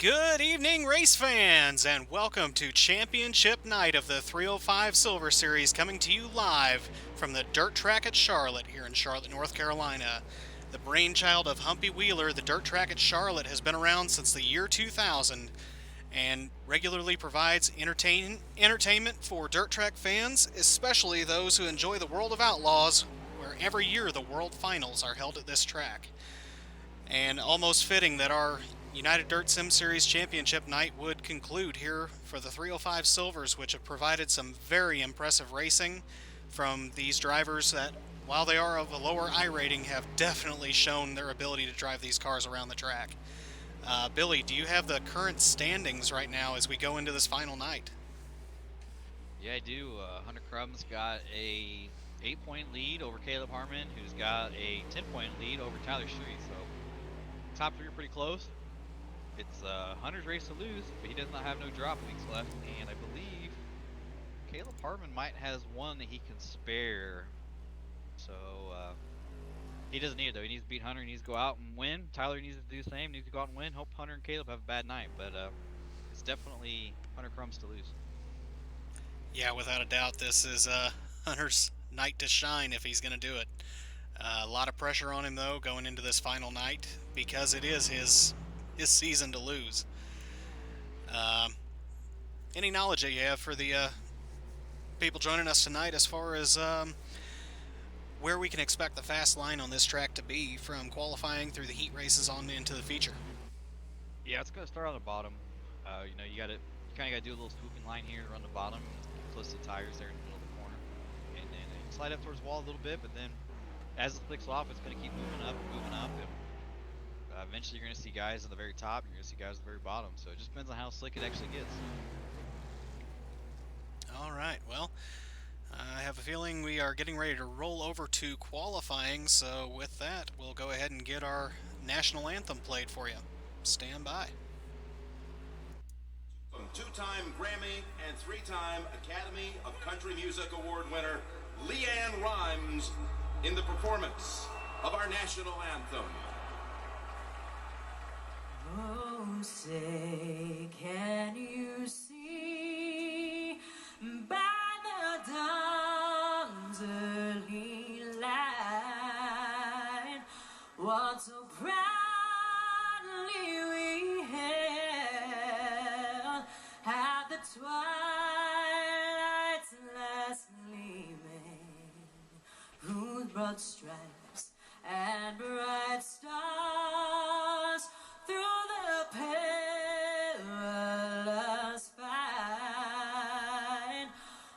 Good evening, race fans, and welcome to Championship Night of the 305 Silver Series, coming to you live from the dirt track at Charlotte here in Charlotte, North Carolina. The brainchild of Humpy Wheeler, the dirt track at Charlotte has been around since the year 2000 and regularly provides entertainment for dirt track fans, especially those who enjoy the World of Outlaws, where every year the World Finals are held at this track. And almost fitting that our United Dirt Sim Series Championship night would conclude here for the 305 Silvers, which have provided some very impressive racing from these drivers that, while they are of a lower I rating, have definitely shown their ability to drive these cars around the track. Billy, do you have the current standings right now as we go into this final night? Yeah, I do. Hunter Crumb's got a 8-point lead over Caleb Harmon, who's got a 10-point lead over Tyler Street. So top three are pretty close. It's Hunter's race to lose, but he does not have no drop weeks left, and I believe Caleb Harmon might has one that he can spare. So he doesn't need it though. He needs to beat Hunter. He needs to go out and win. Tyler needs to do the same. Needs to go out and win. Hope Hunter and Caleb have a bad night, but it's definitely Hunter Crumb's to lose. Yeah, without a doubt, this is Hunter's night to shine if he's going to do it. A lot of pressure on him though going into this final night because it is his season to lose. Um, any knowledge that you have for the people joining us tonight as far as where we can expect the fast line on this track to be from qualifying through the heat races on into the feature? Yeah, it's gonna start on the bottom. You kind of gotta do a little swooping line here around the bottom, get close to the tires there in the middle of the corner, and then slide up towards the wall a little bit. But then, as it flicks off, it's gonna keep moving up and moving up, and eventually you're gonna see guys on the very top, and you're gonna see guys at the very bottom. So it just depends on how slick it actually gets. All right. Well, I have a feeling we are getting ready to roll over to qualifying. So with that, we'll go ahead and get our national anthem played for you. Stand by. Two-time Grammy and three-time Academy of Country Music Award winner Leanne Rimes in the performance of our national anthem. Oh, say, can you see by the dawn's early light what so proudly we hailed at the twilight's last gleaming, whose broad stripes and bright stars through the perilous fight,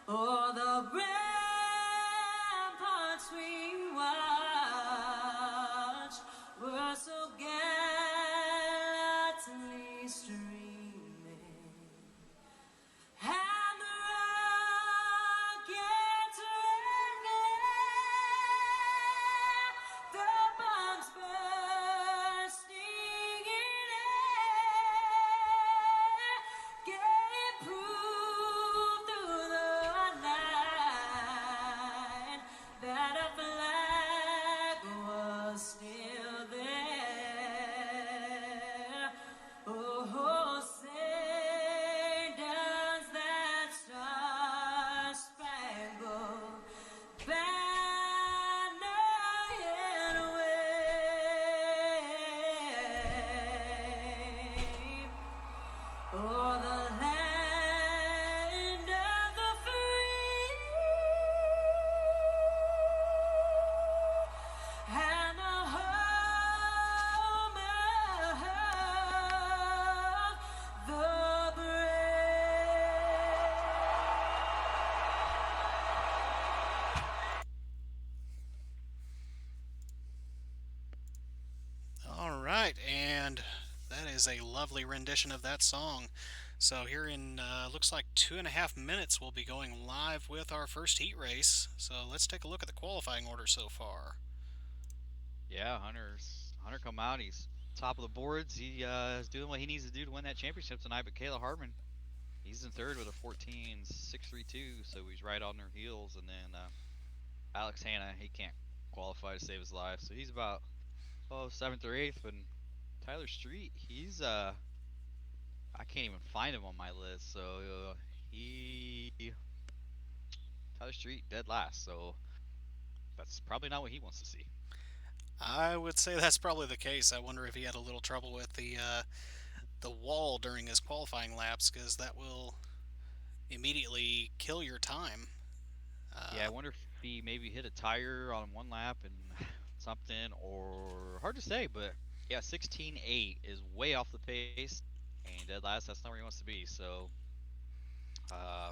o'er the ramparts we watched, were so gallantly streaming, and the rockets ringing, the bombs bursting in air, gave proof through the night that a flag was still there. Oh, say does that star-spangled banner yet wave o'er the land of the free and the home of the brave. All right, and that is a lovely rendition of that song. So here in looks like 2.5 minutes, we'll be going live with our first heat race. So let's take a look at the qualifying order so far. Yeah, Hunter come out. He's top of the boards. He is doing what he needs to do to win that championship tonight. But Caleb Hartman, he's in third with a 14.632, so he's right on their heels. And then Alex Hanna, he can't qualify to save his life, so he's about seventh or eighth. And Tyler Street, I can't even find him on my list. So he Tyler Street dead last. So that's probably not what he wants to see. I would say that's probably the case. I wonder if he had a little trouble with the wall during his qualifying laps, because that will immediately kill your time. Yeah, Uh, I wonder if he maybe hit a tire on one lap and something, or hard to say. But yeah, 16.8 is way off the pace, and dead last. That's not where he wants to be. So uh,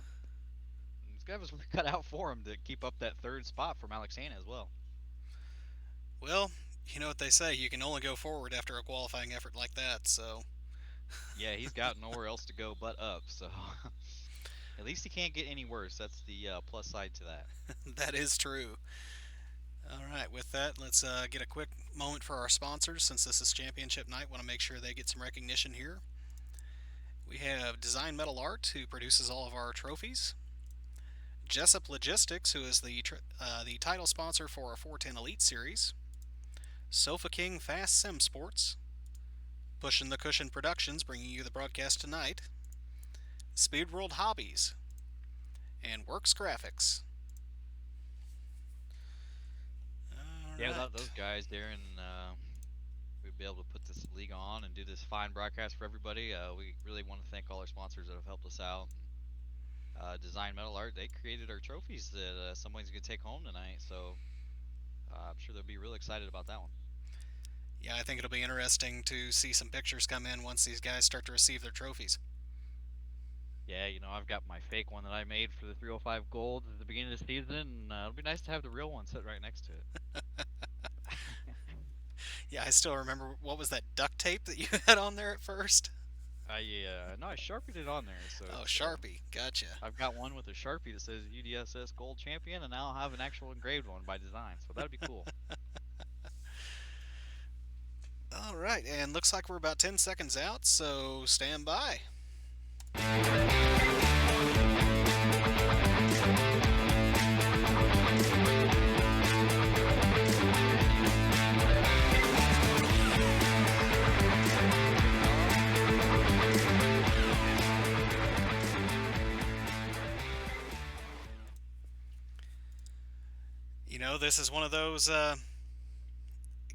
this guy was really cut out for him to keep up that third spot from Alex Hanna as well. well, you know what they say, you can only go forward after a qualifying effort like that, so Yeah, he's got nowhere else to go but up. So at least he can't get any worse. That's the plus side to that. that is true. All right, with that, let's get a quick moment for our sponsors. Since this is championship night, want to make sure they get some recognition here. We have Design Metal Art, who produces all of our trophies. Jessup Logistics, who is the title sponsor for our 410 Elite Series. Sofa King Fast Sim Sports. Pushing the Cushion Productions, bringing you the broadcast tonight. Speed World Hobbies. And Works Graphics. All Yeah, without right. those guys, Darren, we'd be able to put this league on and do this fine broadcast for everybody. We really want to thank all our sponsors that have helped us out. Design Metal Art, they created our trophies that somebody's going to take home tonight. So I'm sure they'll be real excited about that one. Yeah, I think it'll be interesting to see some pictures come in once these guys start to receive their trophies. Yeah, I've got my fake one that I made for the 305 Gold at the beginning of the season. And, it'll be nice to have the real one sit right next to it. Yeah, I still remember, what was that duct tape that you had on there at first? No, I sharpied it on there, so Oh, it's Sharpie. Gotcha. I've got one with a Sharpie that says UDSS Gold Champion, and now I'll have an actual engraved one by design. So that'd be cool. All right, and looks like we're about 10 seconds out, so stand by. You know, this is one of those.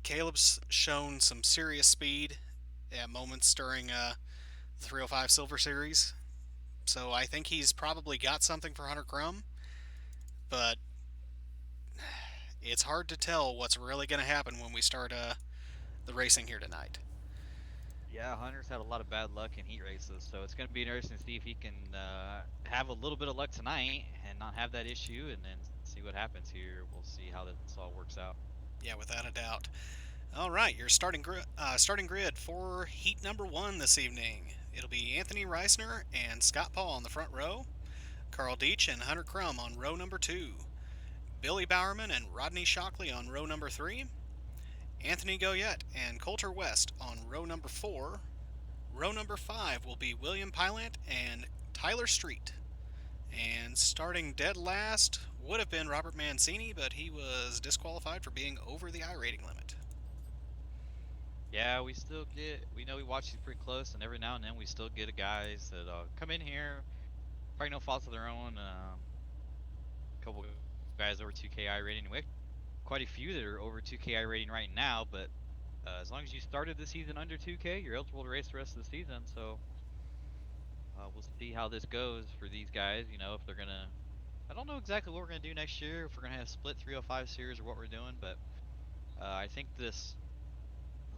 Caleb's shown some serious speed at moments during the 305 Silver Series, so I think he's probably got something for Hunter Crum, but it's hard to tell what's really going to happen when we start the racing here tonight. Yeah, Hunter's had a lot of bad luck in heat races, so it's going to be interesting to see if he can have a little bit of luck tonight and not have that issue, and then see what happens here. We'll see how this all works out. Yeah, without a doubt. All right, your starting grid for heat number one this evening. It'll be Anthony Reisner and Scott Paul on the front row, Carl Deach and Hunter Crum on row number two, Billy Bowerman and Rodney Shockley on row number three, Anthony Goyette and Coulter West on row number four. Row number five will be William Pylant and Tyler Street. And starting dead last would have been Robert Mancini, but he was disqualified for being over the iRating limit. Yeah, we know we watch these pretty close, and every now and then we still get guys that come in here, probably no fault of their own. A couple guys over 2K rating. We have quite a few that are over 2K rating right now, but as long as you started the season under 2K, you're eligible to race the rest of the season. So we'll see how this goes for these guys. If they're gonna, I don't know exactly what we're gonna do next year. If we're gonna have split 305 series or what we're doing, but I think this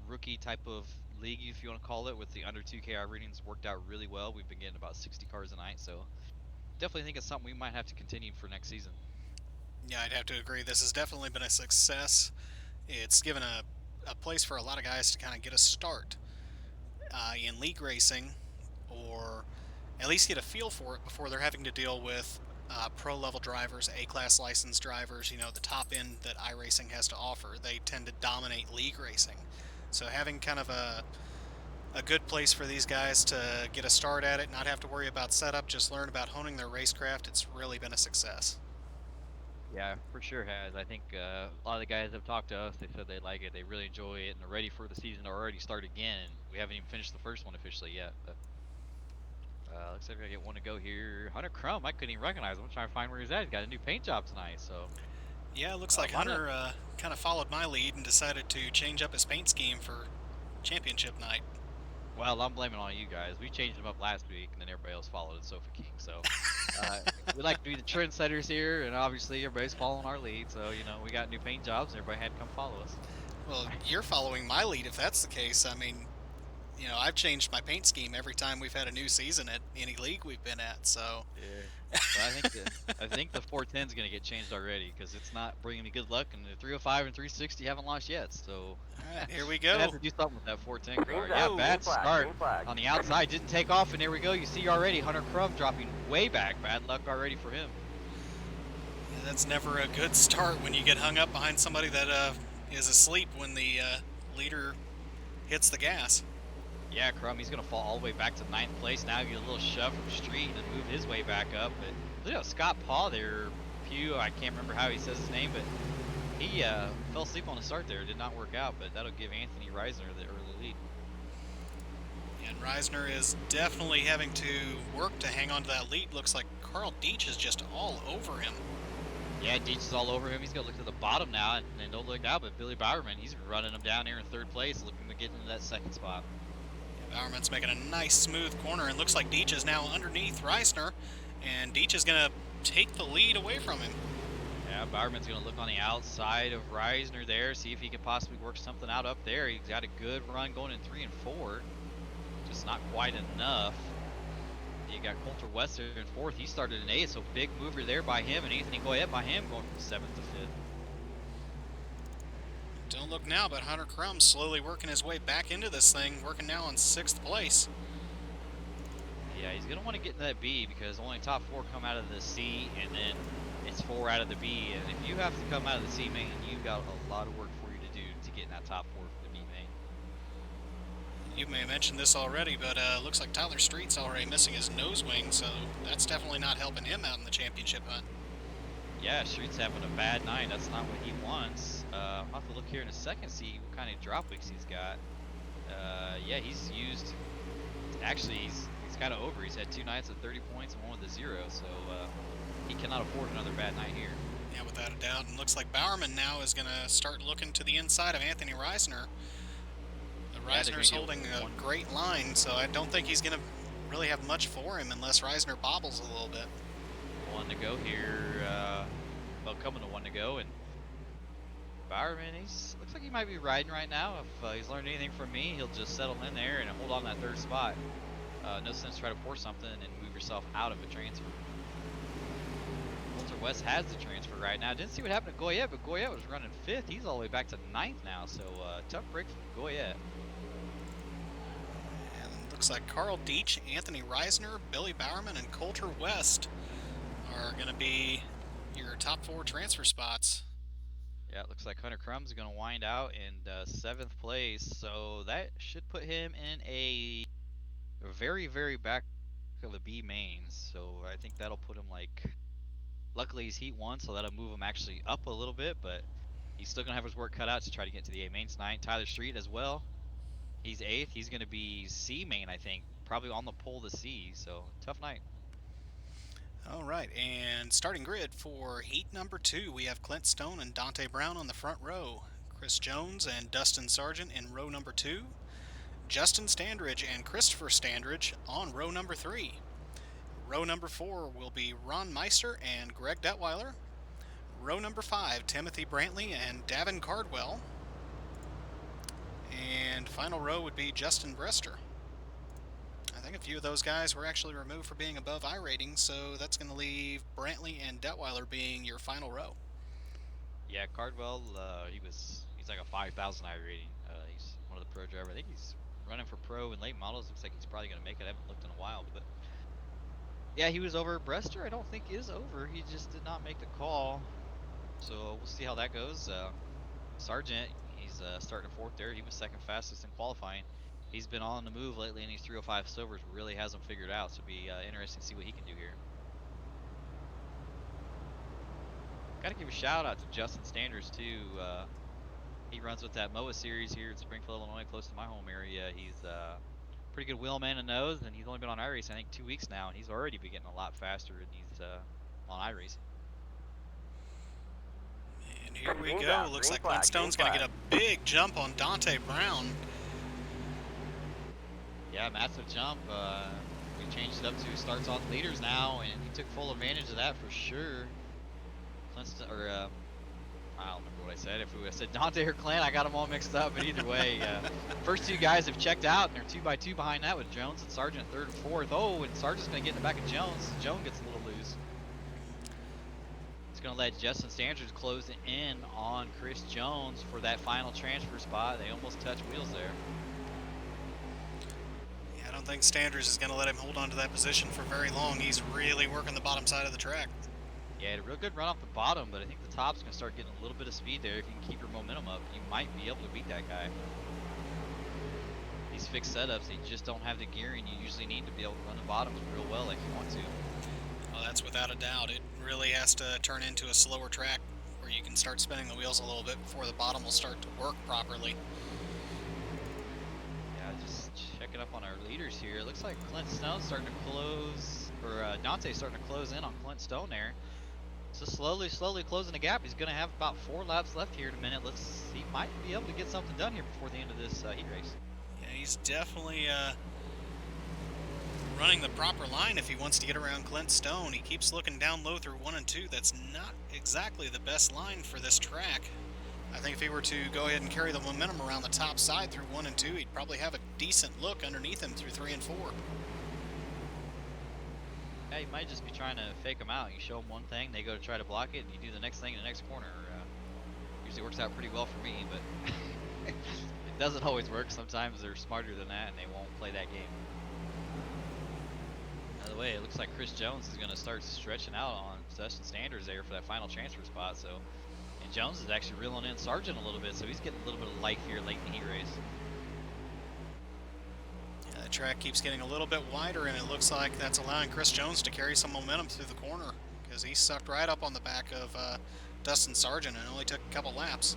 rookie type of league, if you want to call it, with the under 2K ratings worked out really well. We've been getting about 60 cars a night, so definitely think it's something we might have to continue for next season. Yeah, I'd have to agree. This has definitely been a success. It's given a place for a lot of guys to kind of get a start in league racing, or at least get a feel for it before they're having to deal with pro level drivers, A class licensed drivers, the top end that iRacing has to offer. They tend to dominate league racing. So having kind of a good place for these guys to get a start at it, not have to worry about setup, just learn about honing their racecraft, it's really been a success. Yeah, for sure has. I think a lot of the guys have talked to us. They said they like it, they really enjoy it, and they're ready for the season to already start again. We haven't even finished the first one officially yet, but Looks like I get one to go here. Hunter Crumb, I couldn't even recognize him. I'm trying to find where he's at. He's got a new paint job tonight, so Yeah, it looks a like lot of. Hunter kind of followed my lead and decided to change up his paint scheme for championship night. Well, I'm blaming on you guys. We changed them up last week, and then everybody else followed at Sofa King. So uh, we like to be the trendsetters here, and obviously everybody's following our lead. So we got new paint jobs, and everybody had to come follow us. Well, you're following my lead if that's the case. I mean, I've changed my paint scheme every time we've had a new season at any league we've been at. So, Yeah. But I think the 410 is gonna get changed already because it's not bringing me good luck, and the 305 and 360 haven't lost yet. So all right, here we gonna have go. to do something with that 410 car. Green Yeah, flag, bad green flag, start green flag. on the outside, didn't take off, and there we go. You see already Hunter Crumb dropping way back. Bad luck already for him. Yeah, that's never a good start when you get hung up behind somebody that is asleep when the leader hits the gas. Yeah, Crumb, he's gonna fall all the way back to 9th place. Now get a little shove from Street and move his way back up. But Scott Paw there, Pugh, I can't remember how he says his name, but he fell asleep on the start there. Did not work out, but that'll give Anthony Reisner the early lead. And Reisner is definitely having to work to hang on to that lead. Looks like Carl Deach is just all over him. Yeah, Deach is all over him. He's gonna look to the bottom now, and don't look now, but Billy Bowerman, he's running him down here in 3rd place, looking to get into that 2nd spot. Bowerman's making a nice smooth corner, and looks like Deach is now underneath Reisner, and Deach is going to take the lead away from him. Yeah, Bowerman's going to look on the outside of Reisner there, see if he can possibly work something out up there. He's got a good run going in 3 and 4, just not quite enough. You got Coulter West there in 4th. He started in 8th, so big mover there by him, and Anthony Goyette by him going from 7th to 5th. Don't look now, but Hunter Crum slowly working his way back into this thing, working now on 6th place. Yeah, he's going to want to get in that B because only top 4 come out of the C, and then it's 4 out of the B. And if you have to come out of the C main, you've got a lot of work for you to do to get in that top 4 for the B main. You may have mentioned this already, but looks like Tyler Street's already missing his nose wing, so that's definitely not helping him out in the championship hunt. Yeah, Street's having a bad night. That's not what he wants. I'll have to look here in a second, see what kind of drop weeks he's got. Yeah, he's used. Actually, he's kind of over. He's had 2 nights of 30 points and 1 with a 0, so he cannot afford another bad night here. Yeah, without a doubt. And looks like Bowerman now is going to start looking to the inside of Anthony Reisner. Reisner's holding a great line, so I don't think he's going to really have much for him unless Reisner bobbles a little bit. 1 to go here. Well, coming to 1 to go, and Bowerman, looks like he might be riding right now. If he's learned anything from me, he'll just settle in there and hold on that 3rd spot. No sense to try to force something and move yourself out of a transfer. Coulter West has the transfer right now. Didn't see what happened to Goyette, but Goyette was running 5th. He's all the way back to 9th now, so tough break for Goyette. And looks like Carl Deach, Anthony Reisner, Billy Bowerman, and Coulter West are going to be your top 4 transfer spots. Yeah, it looks like Hunter Crumb's going to wind out in 7th place, so that should put him in a very, very back of the B mains. So I think that'll put him luckily he's Heat 1, so that'll move him actually up a little bit, but he's still going to have his work cut out to try to get to the A main tonight. Tyler Street as well. He's 8th. He's going to be C main, I think, probably on the pole to C, so tough night. All right, and starting grid for heat number 2, we have Clint Stone and Dante Brown on the front row, Chris Jones and Dustin Sargent in row number 2, Justin Standridge and Christopher Standridge on row number 3. Row number 4 will be Ron Meister and Greg Detweiler. Row number 5, Timothy Brantley and Davin Cardwell. And final row would be Justin Brester. I think a few of those guys were actually removed for being above I rating, so that's going to leave Brantley and Detweiler being your final row. Yeah, Cardwell, he's like a 5,000 I rating. He's one of the pro drivers. I think he's running for pro and late models. Looks like he's probably going to make it. I haven't looked in a while, but yeah, he was over. Brester, I don't think is over. He just did not make the call, so we'll see how that goes. Sargent, he's starting 4th there. He was 2nd fastest in qualifying. He's been on the move lately, and these 305 silvers really has him figured out. So it'll be interesting to see what he can do here. Got to give a shout out to Justin Standards too. He runs with that MOA series here in Springfield, Illinois, close to my home area. He's pretty good wheelman and nose, and he's only been on iRacing I think 2 weeks now, and he's already been getting a lot faster in these on iRacing. And here we go. Looks like Clint Stone's going to get a big jump on Dante Brown. Yeah, massive jump. We changed it up to starts off leaders now, and he took full advantage of that for sure. I don't remember what I said. If I said Dante or Clint, I got them all mixed up. But either way, first two guys have checked out, and they're 2 by 2 behind that with Jones and Sargent third and fourth. Oh, and Sargent's going to get in the back of Jones. Jones gets a little loose. It's going to let Justin Sanders close in on Chris Jones for that final transfer spot. They almost touch wheels there. Yeah, I don't think Sanders is going to let him hold on to that position for very long. He's really working the bottom side of the track. Yeah, had a real good run off the bottom, but I think the top's going to start getting a little bit of speed there. If you can keep your momentum up, you might be able to beat that guy. These fixed setups, they just don't have the gearing you usually need to be able to run the bottoms real well like you want to. Well, that's without a doubt. It really has to turn into a slower track where you can start spinning the wheels a little bit before the bottom will start to work properly. Yeah, just checking up on our leaders here. It looks like Clint Stone's starting to close, or Dante's starting to close in on Clint Stone there. So slowly closing the gap. He's going to have about 4 laps left here in a minute. He might be able to get something done here before the end of this heat race. Yeah, he's definitely running the proper line if he wants to get around Clint Stone. He keeps looking down low through 1 and 2. That's not exactly the best line for this track. I think if he were to go ahead and carry the momentum around the top side through 1 and 2, he'd probably have a decent look underneath him through 3 and 4. Yeah, you might just be trying to fake them out. You show them one thing, they go to try to block it, and you do the next thing in the next corner. Usually works out pretty well for me, but it doesn't always work. Sometimes they're smarter than that, and they won't play that game. By the way, it looks like Chris Jones is going to start stretching out on Justin Sanders there for that final transfer spot. And Jones is actually reeling in Sargent a little bit, so he's getting a little bit of life here late in the heat race. The track keeps getting a little bit wider, and it looks like that's allowing Chris Jones to carry some momentum through the corner because he sucked right up on the back of Dustin Sargent and only took a couple laps.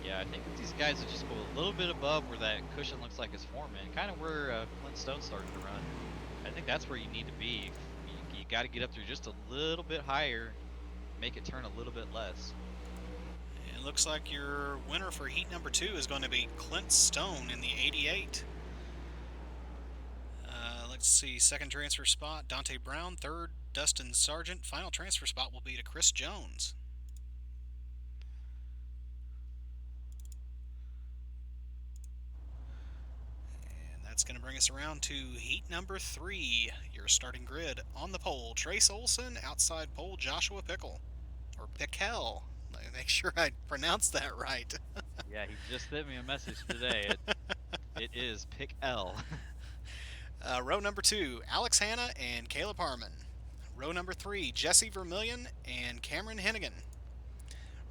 Yeah, I think if these guys would just go a little bit above where that cushion looks like it's forming, kind of where Clint Stone's starting to run. I think that's where you need to be. You got to get up there just a little bit higher, make it turn a little bit less. It looks like your winner for heat number 2 is going to be Clint Stone in the 88. Let's see, second transfer spot, Dante Brown. Third, Dustin Sargent. Final transfer spot will be to Chris Jones. And that's going to bring us around to heat number 3. Your starting grid on the pole, Trace Olson. Outside pole, Joshua Pickle. Or Pickell. Make sure I pronounce that right. Yeah, he just sent me a message today. It is Pickell. Row number 2, Alex Hanna and Caleb Harmon. Row number 3, Jesse Vermillion and Cameron Hennigan.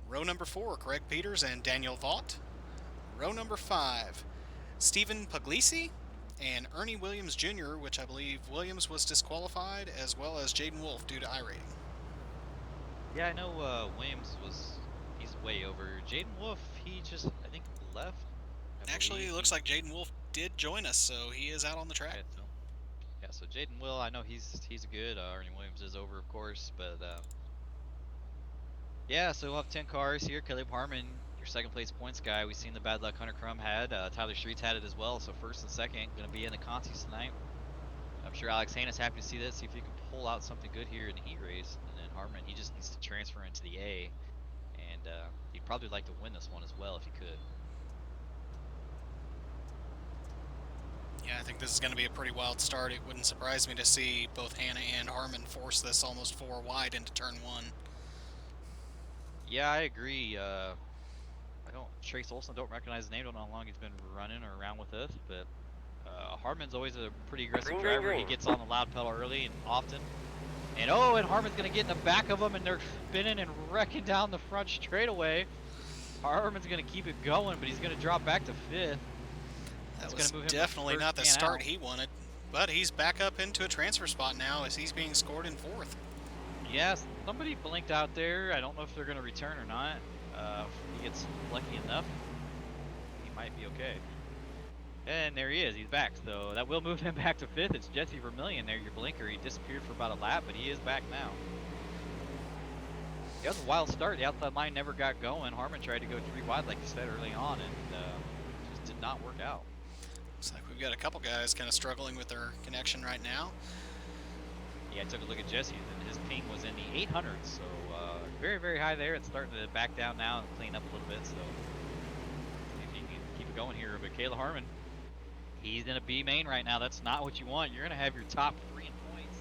Row number 4, Craig Peters and Daniel Vaught. Row number 5, Stephen Puglisi and Ernie Williams Jr., which I believe Williams was disqualified, as well as Jaden Wolf due to iRating. Yeah, I know Williams he's way over. Jaden Wolf, he just, I think, left. Actually, it looks like Jaden Wolf did join us, so he is out on the track. Yeah, so Jaden Will, I know he's good. Ernie Williams is over, of course, but yeah, so we'll have 10 cars here. Caleb Harmon, your second place points guy. We've seen the bad luck Hunter Crum had. Tyler Streets had it as well, so first and second going to be in the contests tonight. I'm sure Alex Hanna's happy to see this, see if he can pull out something good here in the heat race. And then Harmon, he just needs to transfer into the A, and he'd probably like to win this one as well if he could. Yeah, I think this is going to be a pretty wild start. It wouldn't surprise me to see both Hanna and Harmon force this almost 4 wide into turn 1. Yeah, I agree. Trace Olson, don't recognize his name, don't know how long he's been running or around with us, but Harmon's always a pretty aggressive driver. He gets on the loud pedal early and often. And Harmon's going to get in the back of them, and they're spinning and wrecking down the front straightaway. Harmon's going to keep it going, but he's going to drop back to 5th. That was definitely not the start he wanted, but he's back up into a transfer spot now as he's being scored in 4th. Yes, somebody blinked out there. I don't know if they're going to return or not. If he gets lucky enough, he might be okay. And there he is. He's back. So that will move him back to 5th. It's Jesse Vermillion there, your blinker. He disappeared for about a lap, but he is back now. It was a wild start. The outside line never got going. Harmon tried to go 3 wide, like you said early on, and just did not work out. Looks like we've got a couple guys kind of struggling with their connection right now. Yeah, I took a look at Jesse's, and his ping was in the 800s, so very, very high there. It's starting to back down now and clean up a little bit, so see if you can keep it going here. But Kayla Harmon, he's in a B main right now. That's not what you want. You're going to have your top 3 in points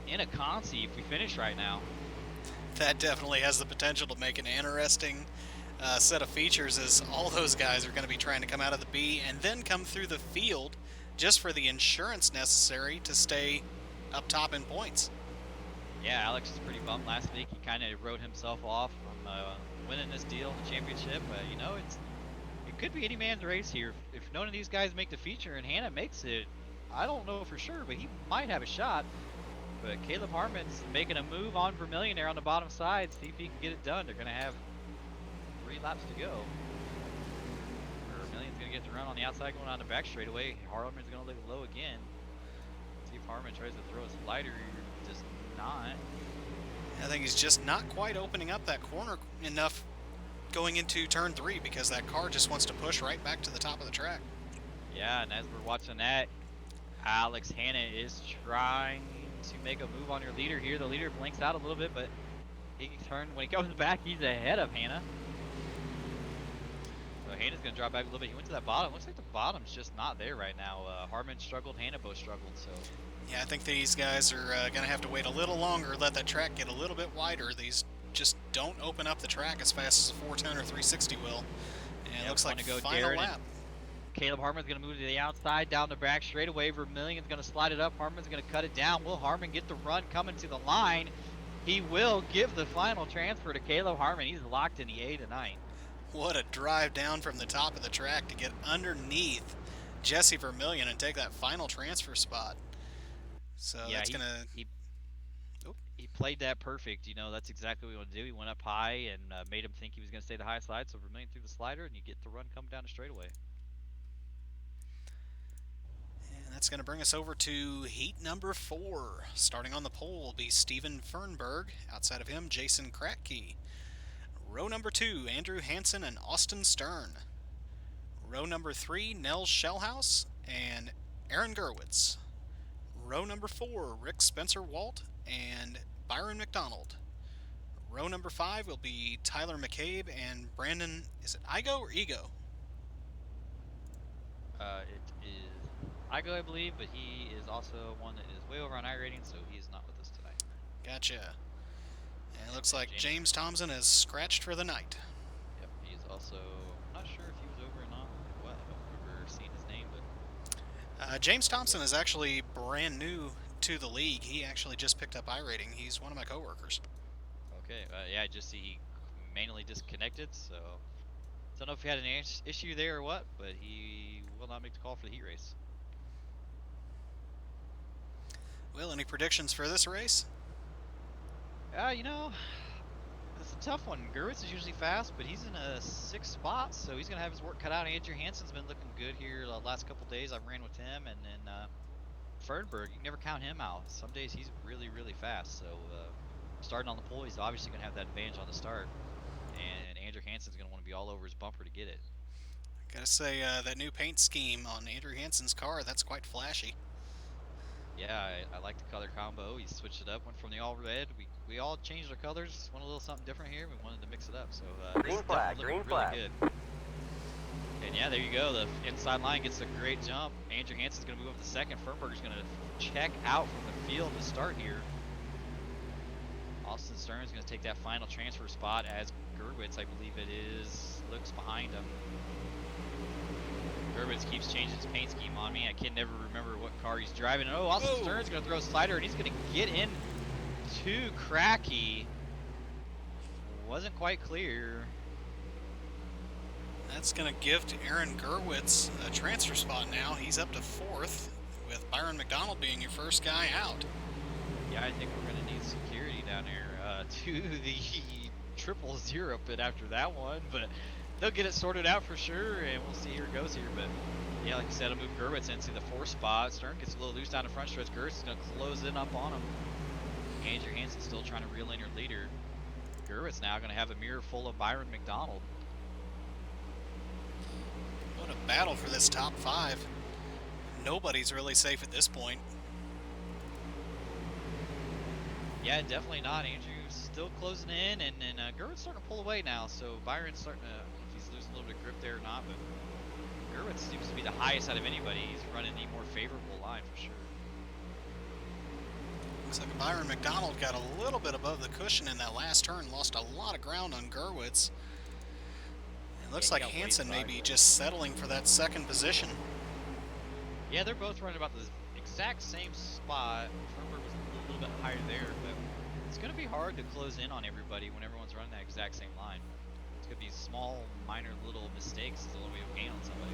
in a consi if we finish right now. That definitely has the potential to make an interesting set of features, as all those guys are going to be trying to come out of the B and then come through the field just for the insurance necessary to stay up top in points. Yeah, Alex is pretty bummed last week. He kind of wrote himself off from winning this deal in the championship. You know, it could be any man's race here. If none of these guys make the feature and Hannah makes it, I don't know for sure, but he might have a shot. But Caleb Harmon's making a move on Vermillion there on the bottom side. See if he can get it done. They're going to have 3 laps to go. Vermillion's going to get the run on the outside going on the back straightaway. Harmon's going to look low again. See if Harmon tries to throw a slider. Just not. I think he's just not quite opening up that corner enough going into turn 3, because that car just wants to push right back to the top of the track. Yeah, and as we're watching that, Alex Hanna is trying to make a move on your leader here. The leader blinks out a little bit, but he can turn. When he comes back, he's ahead of Hanna. So Hannah's going to drop back a little bit. He went to that bottom. Looks like the bottom's just not there right now. Harmon struggled, Hanna both struggled, so... Yeah, I think these guys are going to have to wait a little longer, let that track get a little bit wider. These just don't open up the track as fast as a 410 or 360 will. And it looks like go final Darren lap. Caleb Harmon's going to move to the outside, down the back straightaway. Vermillion's going to slide it up. Harmon's going to cut it down. Will Harmon get the run coming to the line? He will give the final transfer to Caleb Harmon. He's locked in the 8 to 9. What a drive down from the top of the track to get underneath Jesse Vermillion and take that final transfer spot. So yeah, that's going to... He played that perfect. You know, that's exactly what he wanted to do. He went up high and made him think he was going to stay the high side. So Vermillion through the slider, and you get the run coming down the straightaway. And that's going to bring us over to heat number 4. Starting on the pole will be Steven Fernberg. Outside of him, Jason Kratke. Row number 2, Andrew Hansen and Austin Stern. Row number 3, Nels Shellhouse and Aaron Gerwitz. Row number 4, Rick Spencer Walt and Byron McDonald. Row number 5 will be Tyler McCabe and Brandon, is it Igo or Ego? It is Igo, I believe, but he is also one that is way over on iRating, so he's not with us tonight. Gotcha. And it looks like James Thompson is scratched for the night. Yep, he's also, I'm not sure if he was over or not, or what. I don't remember seeing his name, but... James Thompson is actually brand new to the league. He actually just picked up iRating. He's one of my coworkers. Okay, yeah, I just see he manually disconnected, so don't know if he had an issue there or what, but he will not make the call for the heat race. Will, any predictions for this race? You know, it's a tough one. Gerwitz is usually fast, but he's in a 6th spot, so he's going to have his work cut out. Andrew Hansen's been looking good here the last couple days. I've ran with him, and then Fernberg, you can never count him out. Some days he's really, really fast, so starting on the pole, he's obviously going to have that advantage on the start, and Andrew Hansen's going to want to be all over his bumper to get it. Gotta say, that new paint scheme on Andrew Hansen's car, that's quite flashy. Yeah, I like the color combo. He switched it up, went from the all red. We all changed our colors, just want a little something different here. We wanted to mix it up, so green flag, green flag. Really good. And yeah, there you go. The inside line gets a great jump. Andrew Hansen's going to move up to 2nd. Fernberger's going to check out from the field to start here. Austin Stern's going to take that final transfer spot as Gerwitz, I believe it is, looks behind him. Gerwitz keeps changing his paint scheme on me. I can never remember what car he's driving. Oh, Austin Stern's going to throw a slider, and he's going to get in to Kratke. Wasn't quite clear. That's going to give to Aaron Gerwitz a transfer spot now. He's up to 4th, with Byron McDonald being your first guy out. Yeah, I think we're going to need security down there to the 000 pit after that one, but they'll get it sorted out for sure, and we'll see where it goes here. But yeah, like I said, I'll move Gerwitz into the 4 spot. Stern gets a little loose down the front stretch. Gerwitz is going to close in up on him. Andrew Hansen still trying to reel in your leader. Gerwitz now going to have a mirror full of Byron McDonald. What a battle for this top 5. Nobody's really safe at this point. Yeah, definitely not. Andrew's still closing in, and Gerwitz starting to pull away now. So Byron's starting to, I don't know if he's losing a little bit of grip there or not, but Gerwitz seems to be the highest out of anybody. He's running the more favorable line for sure. Looks like Byron McDonald got a little bit above the cushion in that last turn, lost a lot of ground on Gerwitz. It looks like Hansen may be just settling for that second position. Yeah, they're both running about the exact same spot. Fernberg was a little bit higher there, but it's going to be hard to close in on everybody when everyone's running that exact same line. It's going to be small, minor little mistakes is the only way to gain on somebody.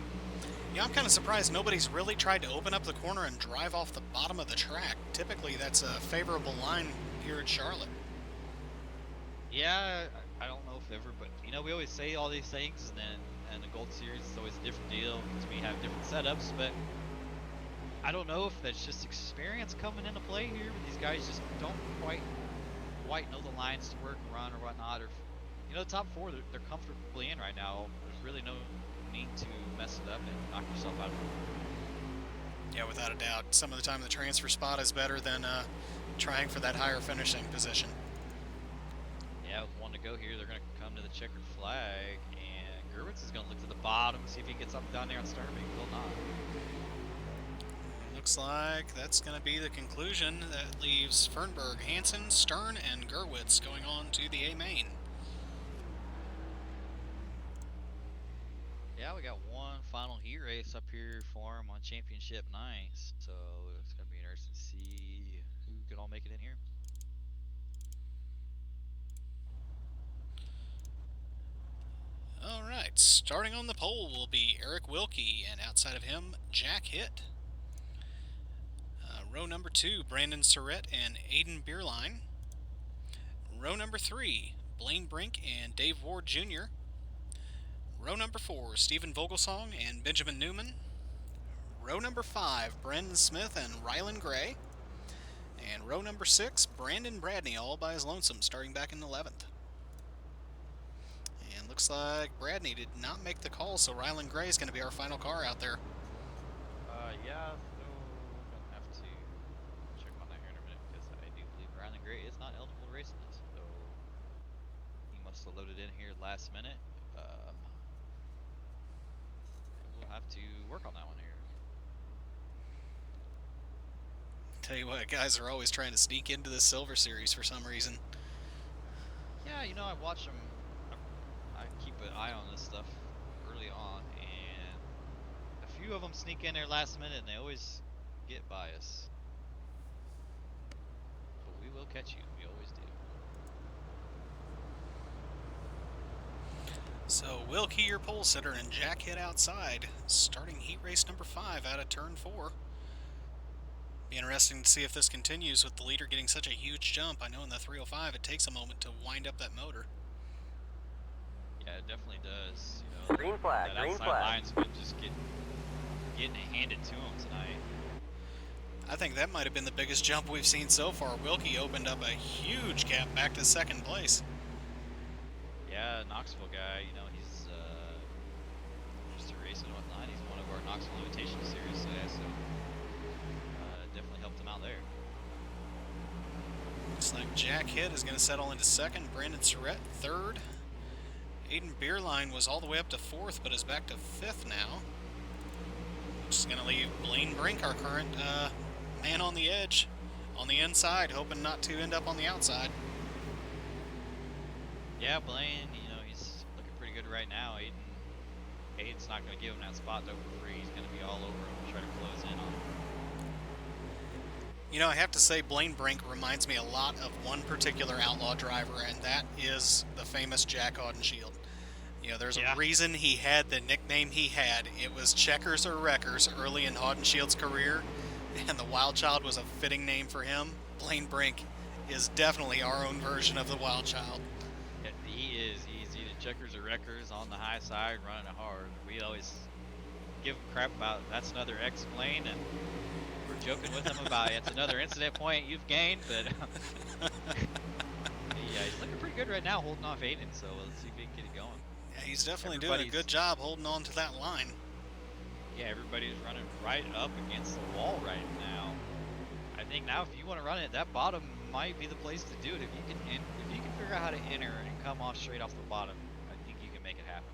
Yeah, I'm kind of surprised nobody's really tried to open up the corner and drive off the bottom of the track. Typically, that's a favorable line here at Charlotte. Yeah, I don't know if ever, but you know, we always say all these things, and then the Gold Series is always a different deal because we have different setups, but I don't know if that's just experience coming into play here, but these guys just don't quite know the lines to work and run or whatnot, or you know, the top 4 they're comfortably in right now. There's really no need to mess it up and knock yourself out of it. Yeah, without a doubt. Some of the time the transfer spot is better than trying for that higher finishing position. Yeah, with 1 to go here, they're going to come to the checkered flag, and Gerwitz is going to look to the bottom, see if he gets up down there on Stern, but he will not. Looks like that's going to be the conclusion. That leaves Fernberg, Hansen, Stern, and Gerwitz going on to the A main. Yeah, we got one final heat race up here for him on championship night, so it's going to be interesting to see who can all make it in here. All right, starting on the pole will be Eric Wilkie, and outside of him, Jack Hitt. Row number 2, Brandon Surrett and Aiden Bierlein. Row number 3, Blaine Brink and Dave Ward Jr. Row number 4, Stephen Vogelsong and Benjamin Newman. Row number 5, Brandon Smith and Rylan Gray. And row number 6, Brandon Bradney, all by his lonesome, starting back in 11th. And looks like Bradney did not make the call, so Rylan Gray is going to be our final car out there. Yeah, so gonna have to check on that here in a minute because I do believe Rylan Gray is not eligible to race in this, so he must have loaded in here last minute. We'll have to work on that one here. Tell you what, guys are always trying to sneak into the Silver Series for some reason. Yeah, you know, I watch them. I keep an eye on this stuff early on, and a few of them sneak in there last minute, and they always get by us. But we will catch you. We always do. So Wilkie, your pole sitter, and Jack Hitt outside, starting heat race number 5 out of turn 4. Be interesting to see if this continues with the leader getting such a huge jump. I know in the 305 it takes a moment to wind up that motor. Yeah, it definitely does. You know, Green flag, that green outside flag. line's been just getting it handed to him tonight. I think that might have been the biggest jump we've seen so far. Wilkie opened up a huge gap back to second place. Yeah, Knoxville guy, you know, he's used to racing and whatnot. He's one of our Knoxville Invitation Series today, so definitely helped him out there. Looks like Jack Hitt is going to settle into second. Brandon Surrett third. Aiden Bierlein was all the way up to fourth, but is back to fifth now. Which is going to leave Blaine Brink, our current man on the edge, on the inside, hoping not to end up on the outside. Yeah, Blaine, you know, he's looking pretty good right now. Aiden's not going to give him that spot though for free. He's going to be all over him, try to close in on him. You know, I have to say Blaine Brink reminds me a lot of one particular outlaw driver, and that is the famous Jack Audenshield. You know, there's a reason he had the nickname he had. It was Checkers or Wreckers early in Audenshield's career, and the Wild Child was a fitting name for him. Blaine Brink is definitely our own version of the Wild Child. Yeah, he is. He's either checkers or wreckers on the high side running it hard. We always give him crap about that's another X plane, and we're joking with him about it's another incident point you've gained, but yeah, he's looking pretty good right now holding off Aiden, so let's see if he can get it going. Yeah, he's definitely doing a good job holding on to that line. Yeah, everybody's running right up against the wall right now. I think now if you want to run it, that bottom might be the place to do it. If you can figure out how to enter and come off straight off the bottom, I think you can make it happen.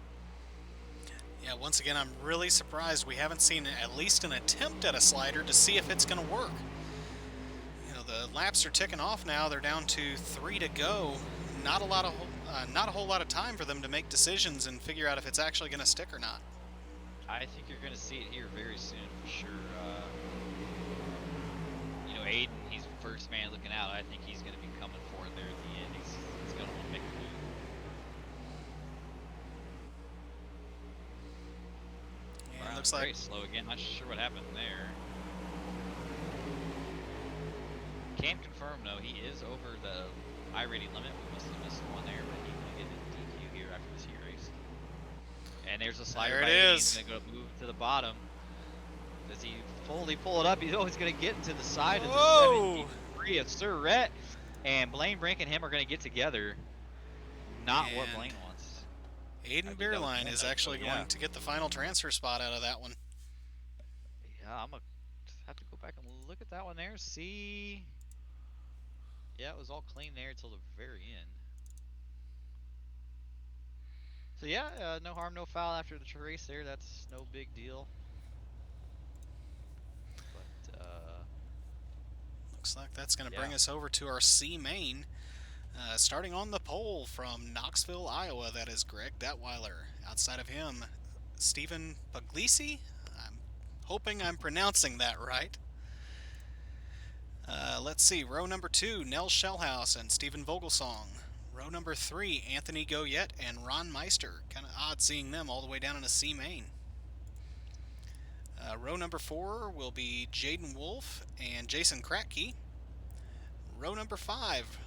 Yeah, once again, I'm really surprised we haven't seen at least an attempt at a slider to see if it's going to work. You know, the laps are ticking off now. They're down to 3 to go. Not a whole lot of time for them to make decisions and figure out if it's actually going to stick or not. I think you're going to see it here very soon for sure. You know, Aiden, he's the first man looking out. I think he's going to be coming for it there at the end. He's going to want to make a move. Yeah, it looks like very slow again. Not sure what happened there. Can confirm though, he is over the I-rating limit. We must have missed one there, but he will get a DQ here after this heat race. And there's a slider. There it by is. He's going to move to the bottom. Does he fully pull it up? He's always going to get into the side of the 73 of Surrett. And Blaine Brink and him are going to get together. Not what Blaine wants. Aiden Beerline is actually going to get the final transfer spot out of that one. Yeah, I'm going to have to go back and look at that one there. See. Yeah, it was all clean there until the very end. So yeah, no harm, no foul after the race there. That's no big deal. But looks like that's going to bring us over to our C main. Starting on the pole from Knoxville, Iowa, that is Greg Detweiler. Outside of him, Stephen Puglisi. I'm hoping I'm pronouncing that right. Let's see, row number 2, Nell Shellhouse and Stephen Vogelsong. Row number 3, Anthony Goyette and Ron Meister. Kind of odd seeing them all the way down in a C main. Row number 4 will be Jaden Wolf and Jason Kratke. Row number 5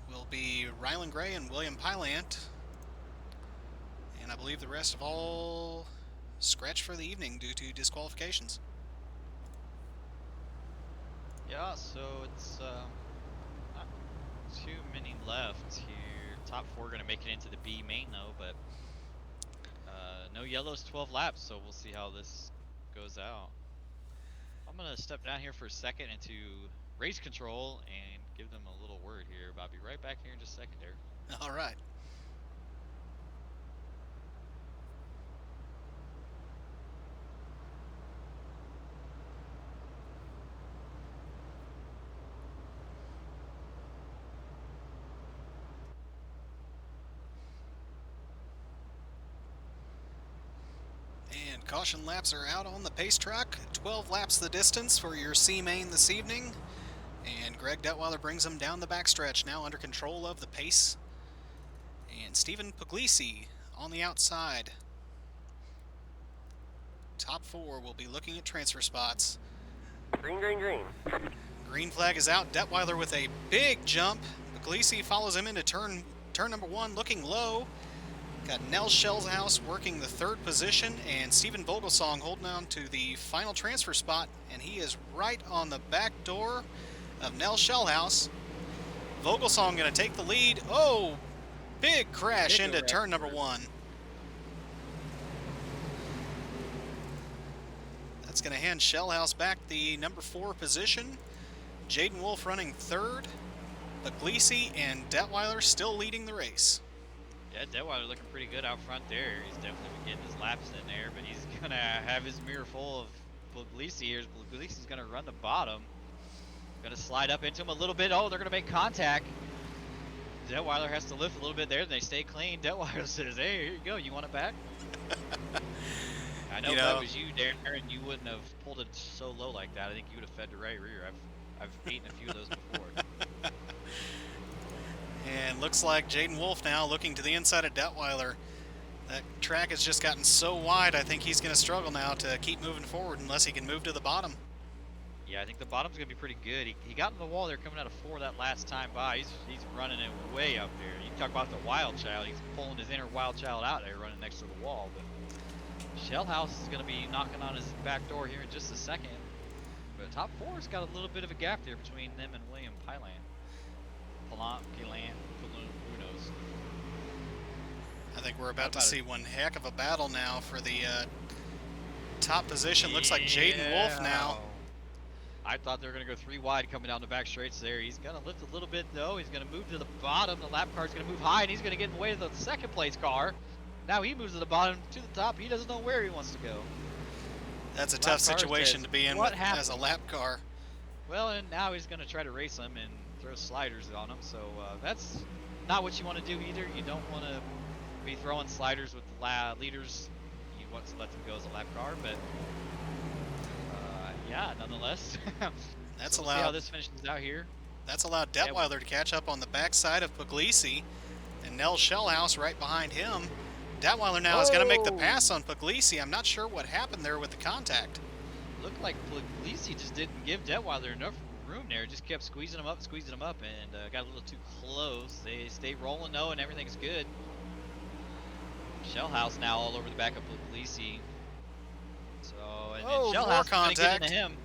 will be Rylan Gray and William Pylant. And I believe the rest of all scratched for the evening due to disqualifications. yeah, so it's not too many left here. Top 4 going to make it into the B main though, but no yellows, 12 laps, so we'll see how this goes out. I'm going to step down here for a second into race control and give them a little word here, but I'll be right back here in just a second there. All right. And caution laps are out on the pace track. 12 laps the distance for your C main this evening. And Greg Detweiler brings them down the backstretch, now under control of the pace. And Stephen Puglisi on the outside. Top 4 will be looking at transfer spots. Green, green, green. Green flag is out. Detweiler with a big jump. Puglisi follows him into turn number 1, looking low. Got Nell Shellhouse working the 3rd position, and Stephen Vogelsong holding on to the final transfer spot, and he is right on the back door of Nell Shellhouse. Vogelsong going to take the lead. Oh, big crash into turn number 1. That's going to hand Shellhouse back the number 4 position. Jaden Wolf running 3rd. Puglisi and Detweiler still leading the race. Yeah, Detweiler looking pretty good out front there. He's definitely been getting his laps in there, but he's going to have his mirror full of Puglisi here. Puglisi's going to run the bottom. Going to slide up into him a little bit. Oh, they're going to make contact. Detweiler has to lift a little bit there, and they stay clean. Detweiler says, hey, here you go. You want it back? I know if that was you, Darren, you wouldn't have pulled it so low like that. I think you would have fed the right rear. I've eaten a few of those before. And looks like Jaden Wolf now looking to the inside of Detweiler. That track has just gotten so wide, I think he's going to struggle now to keep moving forward unless he can move to the bottom. Yeah, I think the bottom's gonna be pretty good. He got in the wall there coming out of 4 that last time by. He's running it way up there. You talk about the wild child. He's pulling his inner wild child out there, running next to the wall. But Shell House is gonna be knocking on his back door here in just a second. But top 4's got a little bit of a gap there between them and William Pylant. Who knows? I think we're about to see one heck of a battle now for the top position. Looks like Jaden Wolf now. I thought they were going to go 3 wide coming down the back straights there. He's going to lift a little bit, though. He's going to move to the bottom. The lap car's going to move high, and he's going to get in the way of the second place car. Now he moves to the bottom, to the top. He doesn't know where he wants to go. That's a tough situation to be in with, as a lap car. Well, and now he's going to try to race him and throw sliders on him. So that's not what you want to do either. You don't want to be throwing sliders with the leaders. You want to let them go as a lap car, but yeah, nonetheless. That's so allowed. See how this finishes out here. That's allowed Detweiler to catch up on the backside of Puglisi, and Nell Shellhouse right behind him. Detweiler now is going to make the pass on Puglisi. I'm not sure what happened there with the contact. Looked like Puglisi just didn't give Detweiler enough room there. Just kept squeezing him up, and got a little too close. They stay rolling though, and everything's good. Shellhouse now all over the back of Puglisi. So, and Shellhouse is going to get into him.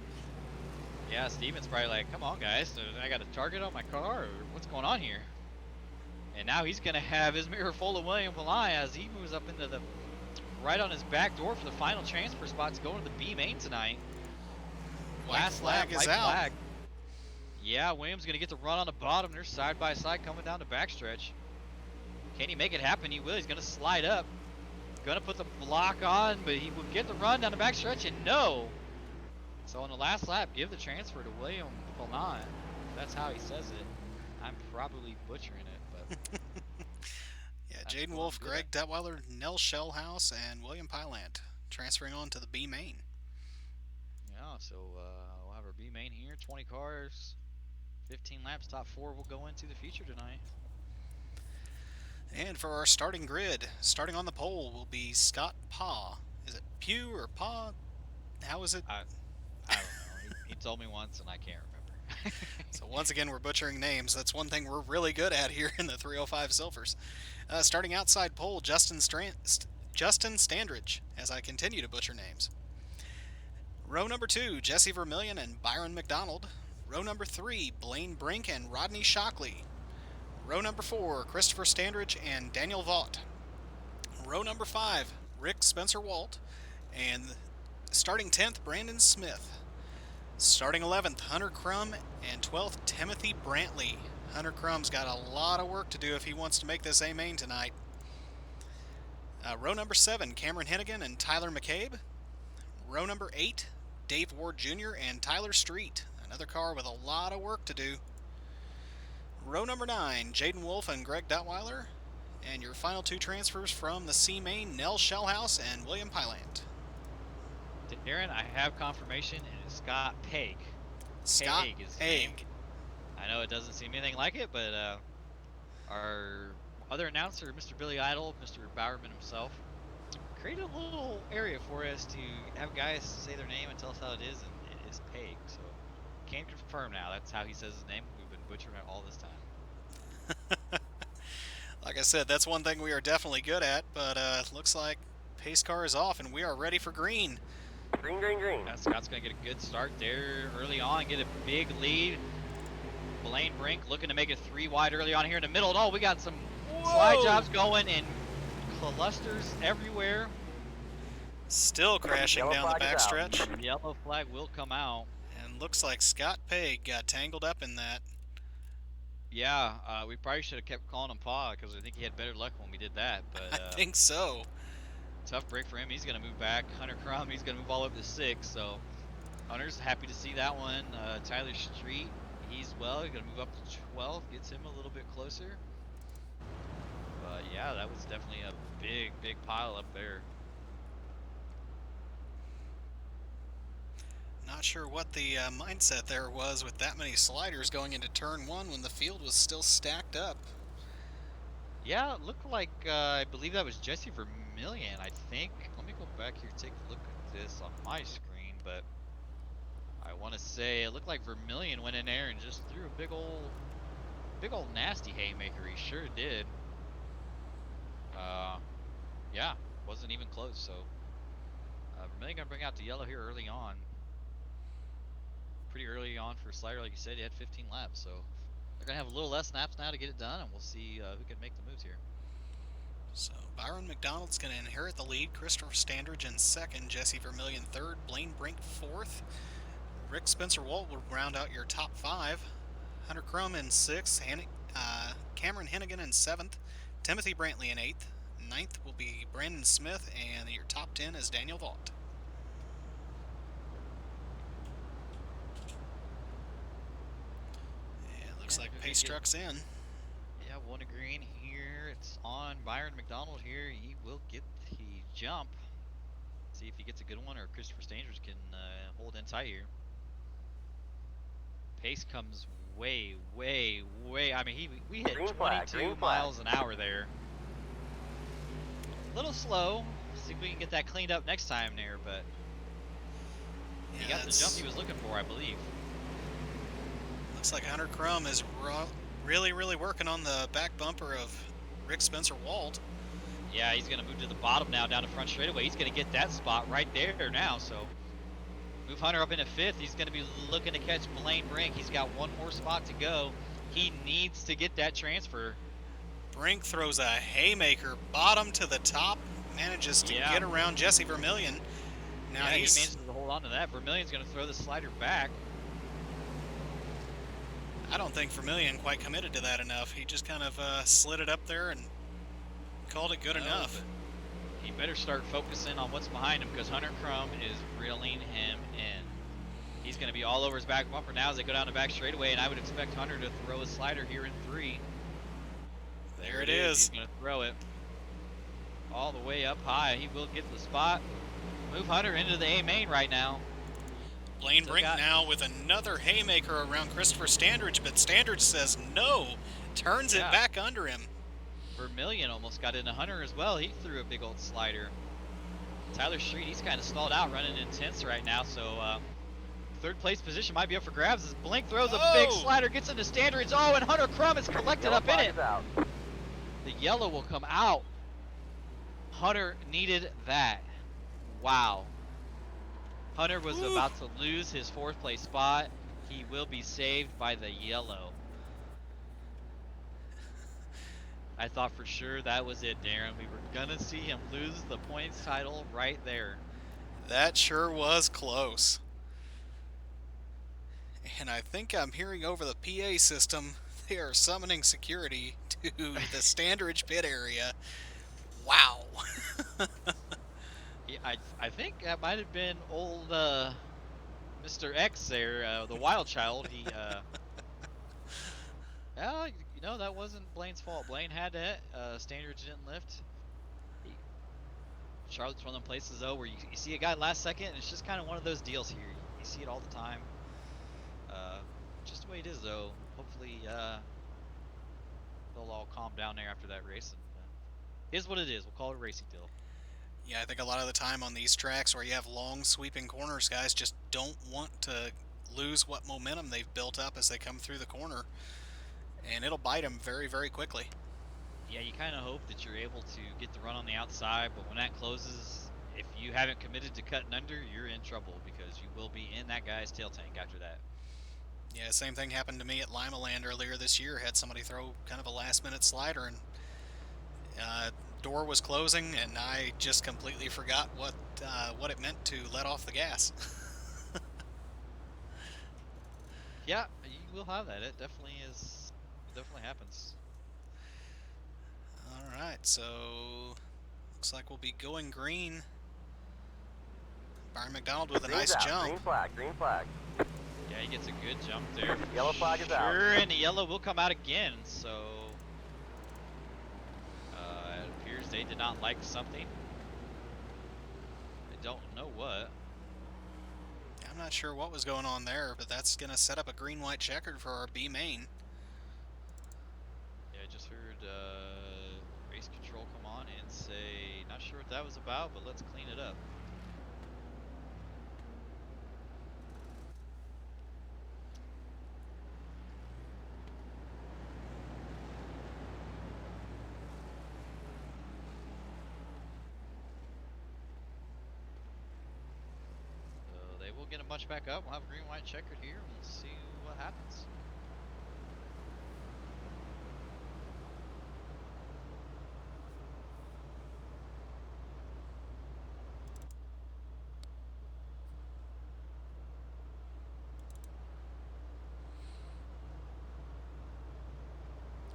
Yeah, Steven's probably like, come on, guys. I got a target on my car, or what's going on here? And now he's going to have his mirror full of William Palai as he moves up into the right on his back door for the final transfer spots going to the B main tonight. Last lap is out. Flag. Yeah, William's going to get to run on the bottom. They're side by side coming down the backstretch. Can he make it happen? He will. He's going to slide up. Going to put the block on, but he will get the run down the backstretch, and no. So on the last lap, give the transfer to William Polnant. That's how he says it. I'm probably butchering it, but yeah, Jaden Wolf, Greg Detweiler, Nell Shellhouse, and William Pylant transferring on to the B main. Yeah, so we'll have our B main here. 20 cars, 15 laps. Top 4 will go into the future tonight. And for our starting grid, starting on the pole will be Scott Pa. Is it Pugh or Pa? How is it? I don't know. He told me once, and I can't remember. So once again, we're butchering names. That's one thing we're really good at here in the 305 Silvers. Starting outside pole, Justin Standridge, as I continue to butcher names. Row number 2, Jesse Vermillion and Byron McDonald. Row number 3, Blaine Brink and Rodney Shockley. Row number 4, Christopher Standridge and Daniel Vaught. Row number 5, Rick Spencer Walt. And starting 10th, Brandon Smith. Starting 11th, Hunter Crum. And 12th, Timothy Brantley. Hunter Crum's got a lot of work to do if he wants to make this A main tonight. Row number 7, Cameron Hennigan and Tyler McCabe. Row number 8, Dave Ward Jr. and Tyler Street. Another car with a lot of work to do. Row number 9, Jaden Wolf and Greg Detweiler. And your final 2 transfers from the C main, Nell Shellhouse and William Pylant. Darren, I have confirmation, and it's Scott Paig. Scott Paig. I know it doesn't seem anything like it, but our other announcer, Mr. Billy Idol, Mr. Bowerman himself, created a little area for us to have guys say their name and tell us how it is, and it is Paig. So, can confirm now. That's how he says his name. We've been butchering it all this time. Like I said, that's one thing we are definitely good at, but looks like pace car is off, and we are ready for green. Green, green, green. Yeah, Scott's going to get a good start there early on, get a big lead. Blaine Brink looking to make it 3 wide early on here in the middle. Oh, we got some slide jobs going and clusters everywhere. Still crashing down the backstretch. Yellow flag will come out. And looks like Scott Paig got tangled up in that. Yeah, we probably should have kept calling him Pa because I think he had better luck when we did that. But I think so. Tough break for him. He's going to move back. Hunter Crum, he's going to move all up to 6. So Hunter's happy to see that one. Tyler Street, he's going to move up to 12. Gets him a little bit closer. But yeah, that was definitely a big, big pile up there. Not sure what the mindset there was with that many sliders going into turn 1 when the field was still stacked up. Yeah, it looked like, I believe that was Jesse Vermillion, I think. Let me go back here and take a look at this on my screen, but I want to say it looked like Vermillion went in there and just threw a big old nasty haymaker. He sure did. Yeah, wasn't even close. So Vermillion gonna bring out the yellow here early on. Pretty early on for Slider, like you said, he had 15 laps. So they're gonna have a little less laps now to get it done, and we'll see who can make the moves here. So Byron McDonald's going to inherit the lead. Christopher Standridge in second. Jesse Vermillion third. Blaine Brink fourth. Rick Spencer Walt will round out your top five. Hunter Crum in sixth. Cameron Hennigan in seventh. Timothy Brantley in eighth. Ninth will be Brandon Smith, and your top 10 is Daniel Vaught. It looks like pace truck's in. Yeah, one green here. It's on Byron McDonald here. He will get the jump. See if he gets a good one, or Christopher Standridge can hold in tight here. Pace comes way. I mean, we hit 22 miles an hour there. A little slow. See if we can get that cleaned up next time there, but he got the jump he was looking for, I believe. Looks like Hunter Crum is really working on the back bumper of Rick Spencer Walt. Yeah, he's going to move to the bottom now, down the front straightaway. He's going to get that spot right there now, so move Hunter up into fifth. He's going to be looking to catch Blaine Brink. He's got one more spot to go. He needs to get that transfer. Brink throws a haymaker bottom to the top, manages to get around Jesse Vermillion. Now he manages to hold on to that. Vermillion's going to throw the slider back. I don't think Vermillion quite committed to that enough. He just kind of slid it up there and called it good enough. He better start focusing on what's behind him, because Hunter Crum is reeling him in. He's going to be all over his back bumper now as they go down the back straightaway, and I would expect Hunter to throw a slider here in 3. There it is. He's going to throw it all the way up high. He will get the spot. Move Hunter into the A main right now. Blaine Brink now with another haymaker around Christopher Standridge, but Standridge says no, turns it back under him. Vermillion almost got into Hunter as well. He threw a big old slider. Tyler Street, he's kind of stalled out, running intense right now, so third place position might be up for grabs as Blink throws a big slider, gets into Standridge. Oh, and Hunter Crum is collected up in it. The yellow will come out. Hunter needed that. Wow. Hunter was about to lose his 4th place spot. He will be saved by the yellow. I thought for sure that was it, Darren. We were gonna see him lose the points title right there. That sure was close. And I think I'm hearing over the PA system, they are summoning security to the Standridge pit area. Wow. Yeah, I think that might have been old Mr. X there, the wild child. He, well, you know, that wasn't Blaine's fault. Blaine had it. Standridge didn't lift. Charlotte's one of them places, though, where you see a guy last second, and it's just kind of one of those deals here. You see it all the time. Just the way it is, though. Hopefully, they'll all calm down there after that race. And here's what it is. We'll call it a racing deal. Yeah, I think a lot of the time on these tracks where you have long sweeping corners, guys just don't want to lose what momentum they've built up as they come through the corner. And it'll bite them very quickly. Yeah, you kind of hope that you're able to get the run on the outside, but when that closes, if you haven't committed to cutting under, you're in trouble, because you will be in that guy's tail tank after that. Yeah, same thing happened to me at Lima Land earlier this year. Had somebody throw kind of a last-minute slider, and door was closing, and I just completely forgot what it meant to let off the gas. Yeah, you will have that. It definitely is. It definitely happens. All right, so looks like we'll be going green. Byron McDonald with a nice jump. Green flag. Yeah, he gets a good jump there. Yellow flag is out. Sure, and the yellow will come out again, so it appears they did not like something. I don't know what. I'm not sure what was going on there, but that's going to set up a green-white checkered for our B main. Yeah, I just heard race control come on and say, not sure what that was about, but let's clean it up. get him bunched back up. We'll have a green-white checkered here, and we'll see what happens.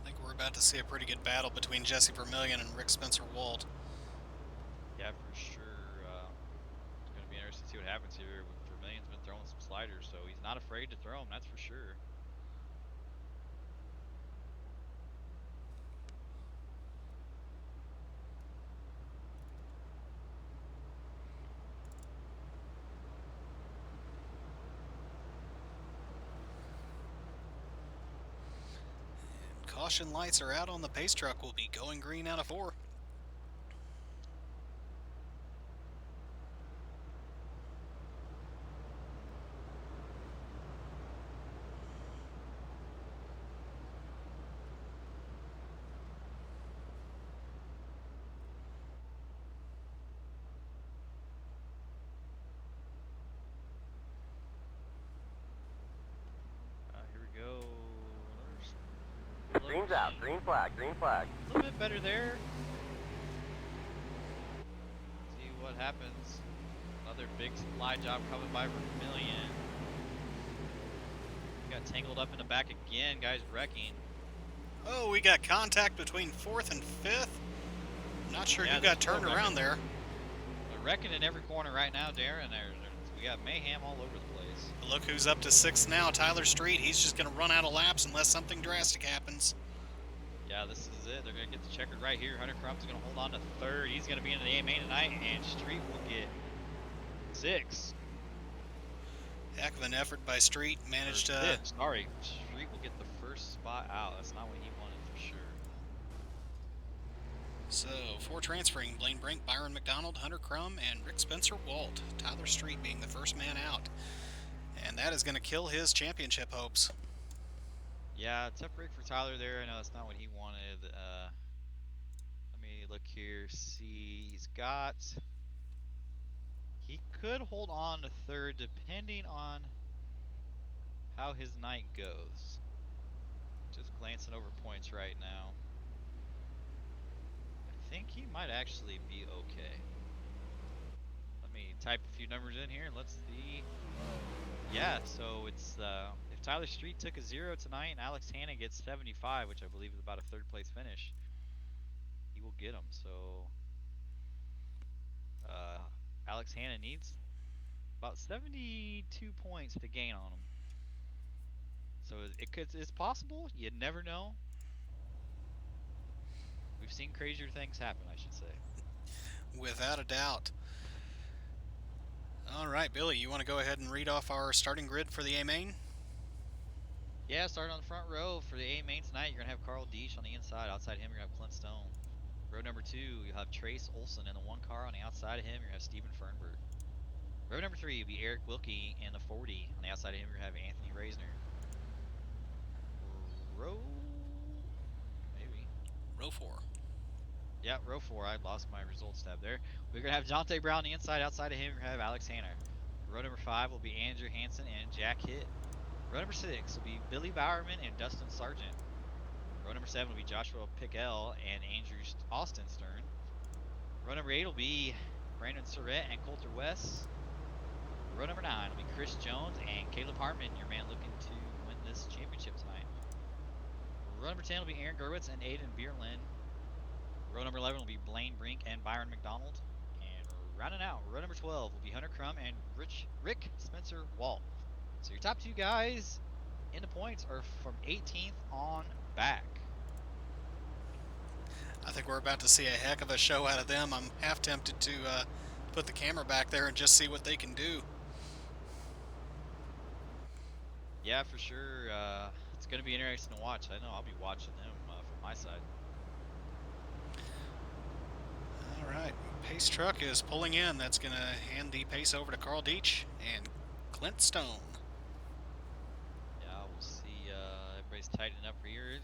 I think we're about to see a pretty good battle between Jesse Vermillion and Rick Spencer Wald. Yeah, for sure. It's going to be interesting to see what happens here. Vermillion's been throwing some sliders, so he's not afraid to throw them, that's for sure. Caution lights are out on the pace truck. Will be going green out of 4. Here we go. Green's out. Green flag. Green flag. A little bit better there. See what happens. Another big supply job coming by Vermillion. Got tangled up in the back again, guys wrecking. Oh, we got contact between 4th and 5th. Not sure Yeah, who got there's turned four around there. They're wrecking in every corner right now, Darren. We got mayhem all over the place. But look who's up to 6th now, Tyler Street. He's just going to run out of laps unless something drastic happens. Yeah, this is it. They're going to get the checkered right here. Hunter Crump's going to hold on to 3rd. He's going to be in the A main tonight, and Street will get 6th. Heck of an effort by Street. Managed to... Sorry, Street will get the first spot out. That's not what he wanted for sure. So, 4 transferring, Blaine Brink, Byron McDonald, Hunter Crum, and Rick Spencer Walt. Tyler Street being the first man out. And that is going to kill his championship hopes. Yeah, tough break for Tyler there. I know that's not what he wanted. Let me look here, see. He could hold on to 3rd depending on how his night goes. Just glancing over points right now. I think he might actually be okay. Let me type a few numbers in here and let's see. Yeah, so it's if Tyler Street took a 0 tonight and Alex Hanna gets 75, which I believe is about a 3rd place finish, he will get him. So Alex Hanna needs about 72 points to gain on him. So it's possible. You never know. We've seen crazier things happen, I should say. Without a doubt. All right, Billy, you want to go ahead and read off our starting grid for the A main? Yeah, starting on the front row for the A main tonight, you're going to have Carl Deesh on the inside. Outside him, you're going to have Clint Stone. Row number 2, you'll have Trace Olson in the 1 car. On the outside of him, you're going to have Steven Fernberg. Row number 3 will be Eric Wilkie in the 40. On the outside of him, you're going to have Anthony Reisner. Row 4. Yeah, row 4. I lost my results tab there. We're going to have Jonte Brown on the inside. Outside of him, we're going to have Alex Hanna. Row number 5 will be Andrew Hansen and Jack Hitt. Row number 6 will be Billy Bowerman and Dustin Sargent. Row number 7 will be Joshua Pickell and Andrew Austin Stern. Row number 8 will be Brandon Surrett and Coulter West. Row number 9 will be Chris Jones and Caleb Hartman, your man looking to win this championship tonight. Row number 10 will be Aaron Gerwitz and Aiden Bierlin. Row number 11 will be Blaine Brink and Byron McDonald. And rounding out, row number 12 will be Hunter Crum and Rick Spencer Walt. So your top 2 guys in the points are from 18th on back. I think we're about to see a heck of a show out of them. I'm half tempted to put the camera back there and just see what they can do. Yeah, for sure. It's going to be interesting to watch. I know I'll be watching them from my side. All right, pace truck is pulling in. That's going to hand the pace over to Carl Deach and Clint Stone. Yeah, we'll see. Everybody's tightening up for here.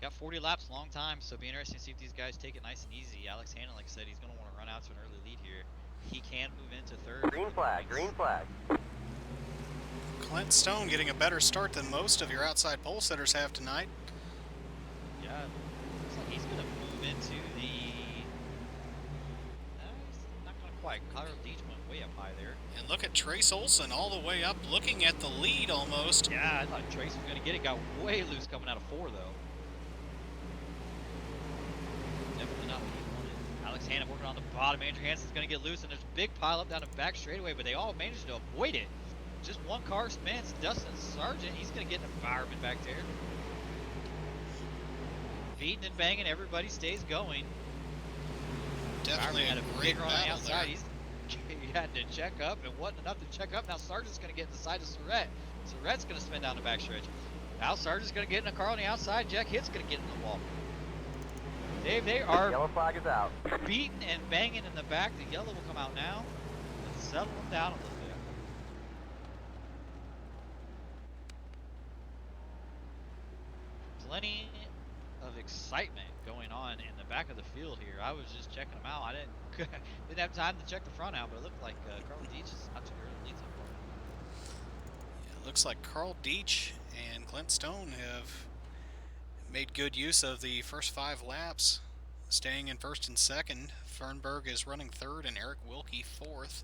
Got 40 laps, long time, so it'll be interesting to see if these guys take it nice and easy. Alex Hanna, like I said, he's going to want to run out to an early lead here. he can move into third. Green flag, green flag. Clint Stone getting a better start than most of your outside pole sitters have tonight. Yeah, looks like he's gonna move into the. He's not gonna quite. Kyle Deach went way up high there. And look at Trace Olson all the way up, looking at the lead almost. Yeah, I thought Trace was gonna get it. Got way loose coming out of 4 though. Definitely not what he wanted. Alex Hanna working on the bottom. Andrew Hansen's gonna get loose, and there's a big pile up down the back straightaway, but they all managed to avoid it. Just one car spins. Dustin Sargent, he's gonna get an environment back there. Beating and banging, everybody stays going. Definitely had a a great big run on the battle outside. there. He had to check up, and wasn't enough to check up. Now Sargent's gonna get in the side of Surratt. Surratt's gonna spin down the backstretch. Now Sargent's gonna get in a car on the outside. Jack Hitt's gonna get in the wall. Dave, they are Yellow flag is out. beating and banging in the back. The yellow will come out now. Let's settle them down a little bit. Plenty of excitement going on in the back of the field here. I was just checking them out. I didn't have time to check the front out, but it looked like Carl Deach is not too early lead so far. Yeah, it looks like Carl Deach and Clint Stone have made good use of the first 5 laps, staying in first and second. Fernberg is running third and Eric Wilkie fourth.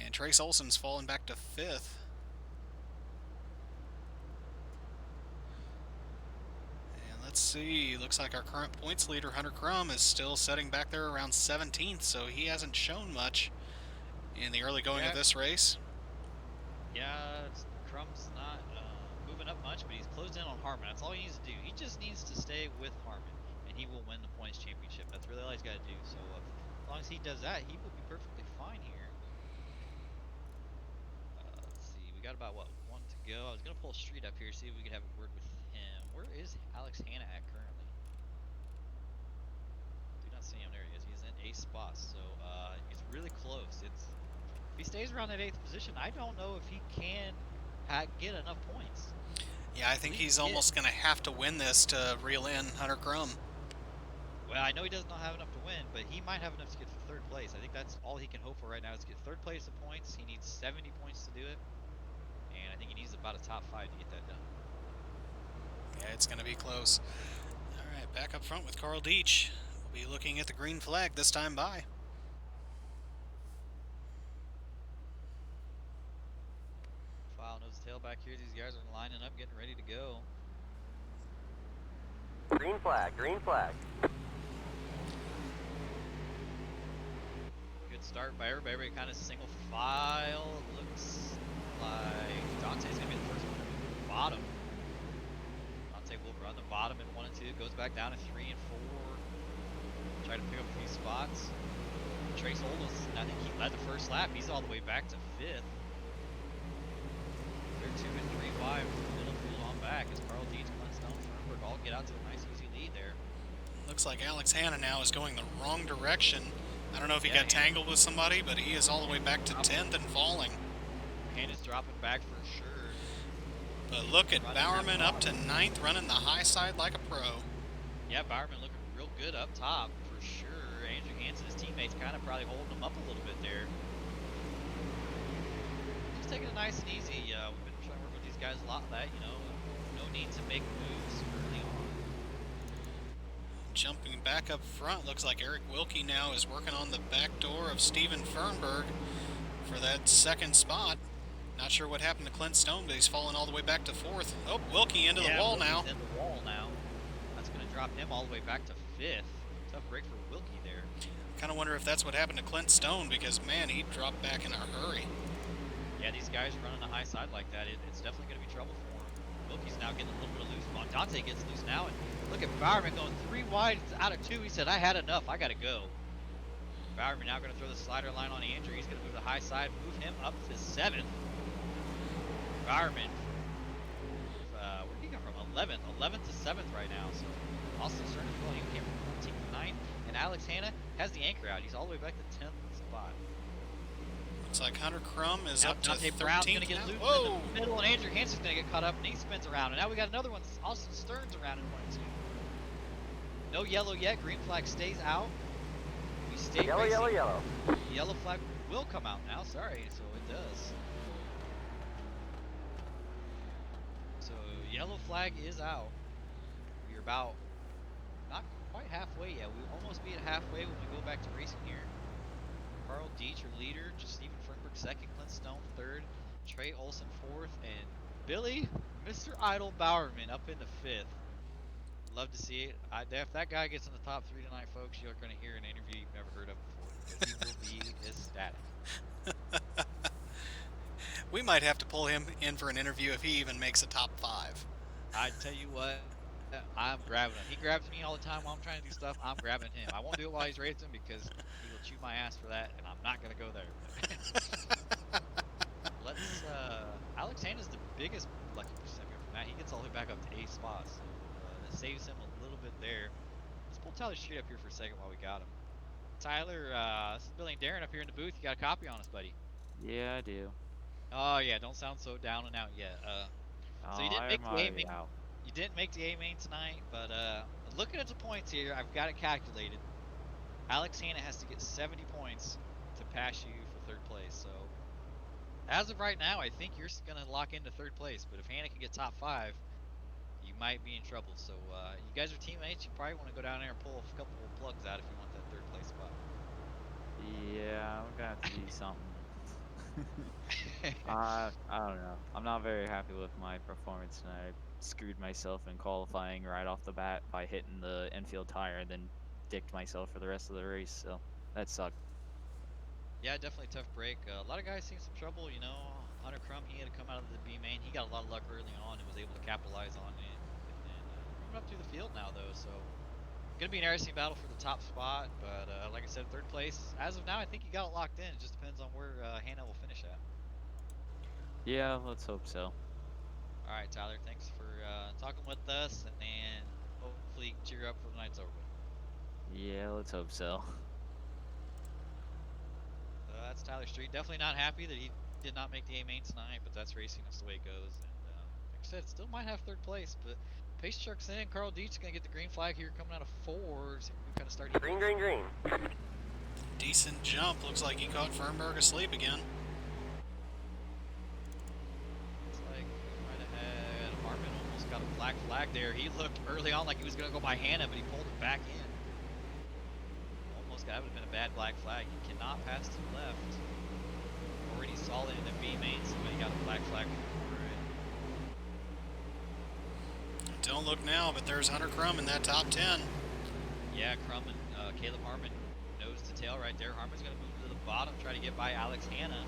And Trace Olson's fallen back to fifth. And let's see, looks like our current points leader, Hunter Crum, is still sitting back there around 17th, so he hasn't shown much in the early going of this race. Yeah, Crum's not moving up much, but he's closed in on Harmon. That's all he needs to do. He just needs to stay with Harmon, and he will win the points championship. That's really all he's got to do. So as long as he does that, he will be perfectly fine here. Let's see, we got about, what, 1 to go. I was going to pull Street up here, see if we could have a word with him. Where is Alex Hanna at currently? Do not see him. There he is. He's in 8th spot, so he's really close. If he stays around that 8th position, I don't know if he can get enough points. Yeah, I think he's almost going to have to win this to reel in Hunter Crum. Well, I know he does not have enough to win, but he might have enough to get to 3rd place. I think that's all he can hope for right now is to get 3rd place of points. He needs 70 points to do it, and I think he needs about a top 5 to get that done. Yeah, it's going to be close. All right, back up front with Carl Deach. We'll be looking at the green flag this time by. File nose tail back here. These guys are lining up, getting ready to go. Green flag, green flag. Good start by everybody. Everybody kind of single file. Looks like Dante's going to be the first one to move to the bottom. Dante will run the bottom in 1 and 2. Goes back down to 3 and 4. Try to pick up a few spots. Trace Olds, I think he led the first lap. He's all the way back to 5th. They're 2 and 3 wide from the middle field on back as Carl Deach, Clint Stone, Fernberg all get out to a nice easy lead there. Looks like Alex Hanna now is going the wrong direction. I don't know if he got tangled with somebody, but he is all the way back to 10th and falling. Hanna's dropping back for sure. But look at Bowerman up to 9th, running the high side like a pro. Yeah, Bowerman looking real good up top for sure. Andrew Hansen, his teammates, kind of probably holding him up a little bit there. Just taking it nice and easy. We've been trying to work with these guys a lot of that, no need to make moves early on. Jumping back up front, looks like Eric Wilkie now is working on the back door of Steven Fernberg for that 2nd spot. Not sure what happened to Clint Stone, but he's fallen all the way back to 4th. Oh, Wilkie into the wall now. In the wall now. That's going to drop him all the way back to 5th. Tough break for Wilkie there. Kind of wonder if that's what happened to Clint Stone, because, man, he dropped back in a hurry. Yeah, these guys running the high side like that, it's definitely going to be trouble for him. Wilkie's now getting a little bit of loose. Well, Dante gets loose now, and look at Bowerman going 3 wide out of 2. He said, I had enough. I got to go. Bowerman now going to throw the slider line on Andrew. He's going to move the high side, move him up to 7th. Bowerman, where did he come from? 11th to 7th right now. So Austin Stern as well. He came from 14th to 9th. And Alex Hanna has the anchor out. He's all the way back to 10th spot. Looks like Hunter Crum is now up to Dante 13th Brown's going to get now. loose Whoa! in the middle, and Andrew Hansen's going to get caught up, and he spins around. And now we got another one. Austin Stern's around in 1 and 2. No yellow yet. Green flag stays out. State Yellow, Racing. yellow, yellow. Yellow flag will come out now. Sorry, so it does. So yellow flag is out. We're about not quite halfway yet. We'll almost be at halfway when we go back to racing here. Carl Dietz, your leader. Steven Fernberg second. Clint Stone third. Trey Olson fourth. And Billy, Mr. Idol Bowerman up in the fifth. Love to see it. If that guy gets in the top three tonight, folks, you're going to hear an interview you've never heard of before because he will be ecstatic. We might have to pull him in for an interview if he even makes a top 5. I tell you what, I'm grabbing him. He grabs me all the time while I'm trying to do stuff. I'm grabbing him. I won't do it while he's racing because he will chew my ass for that, and I'm not going to go there. Let's. Alex Hanna's the biggest lucky percent from that. He gets all the way back up to 8 spots, so that saves him a little bit there. Let's pull Tyler Street up here for a second while we got him. Tyler, this is Billy and Darren up here in the booth. You got a copy on us, buddy? Yeah, I do. Oh yeah, don't sound so down and out yet. So you didn't make I'm the A already main. out. You didn't make the A main tonight, but looking at the points here, I've got it calculated. Alex Hanna has to get 70 points to pass you for third place. So as of right now, I think you're gonna lock into third place. But if Hanna can get top 5, you might be in trouble. So you guys are teammates. You probably want to go down there and pull a couple of plugs out if you want that third place spot. Yeah, I'm gonna have to do something. I don't know. I'm not very happy with my performance tonight. I screwed myself in qualifying right off the bat by hitting the infield tire and then dicked myself for the rest of the race, so that sucked. Yeah, definitely a tough break. A lot of guys seen some trouble, you know. Hunter Crum, he had to come out of the B main. He got a lot of luck early on and was able to capitalize on it. And moving up through the field now, though, so gonna be an interesting battle for the top spot. But like I said, third place. As of now, I think you got it locked in. It just depends on where Hanna will finish at. Yeah, let's hope so. All right, Tyler, thanks for talking with us, and hopefully you can cheer up for the night's over with. Yeah, let's hope so. That's Tyler Street. Definitely not happy that he did not make the A main tonight, but that's racing. That's the way it goes. And like I said, still might have third place, but pace truck's in. Carl Dietz is going to get the green flag here coming out of 4. So we kind of start Green, green, green. Decent jump. Looks like he caught Fernberg asleep again. Looks like right ahead. Harmon almost got a black flag there. He looked early on like he was going to go by Hanna, but he pulled it back in. Almost that would have been a bad black flag. You cannot pass to the left. Already solid in the B main. Somebody got a black flag for it. Don't look now, but there's Hunter Crum in that top 10. Yeah, Crum and Caleb Harmon nose to tail right there. Harmon's going to move to the bottom, try to get by Alex Hanna.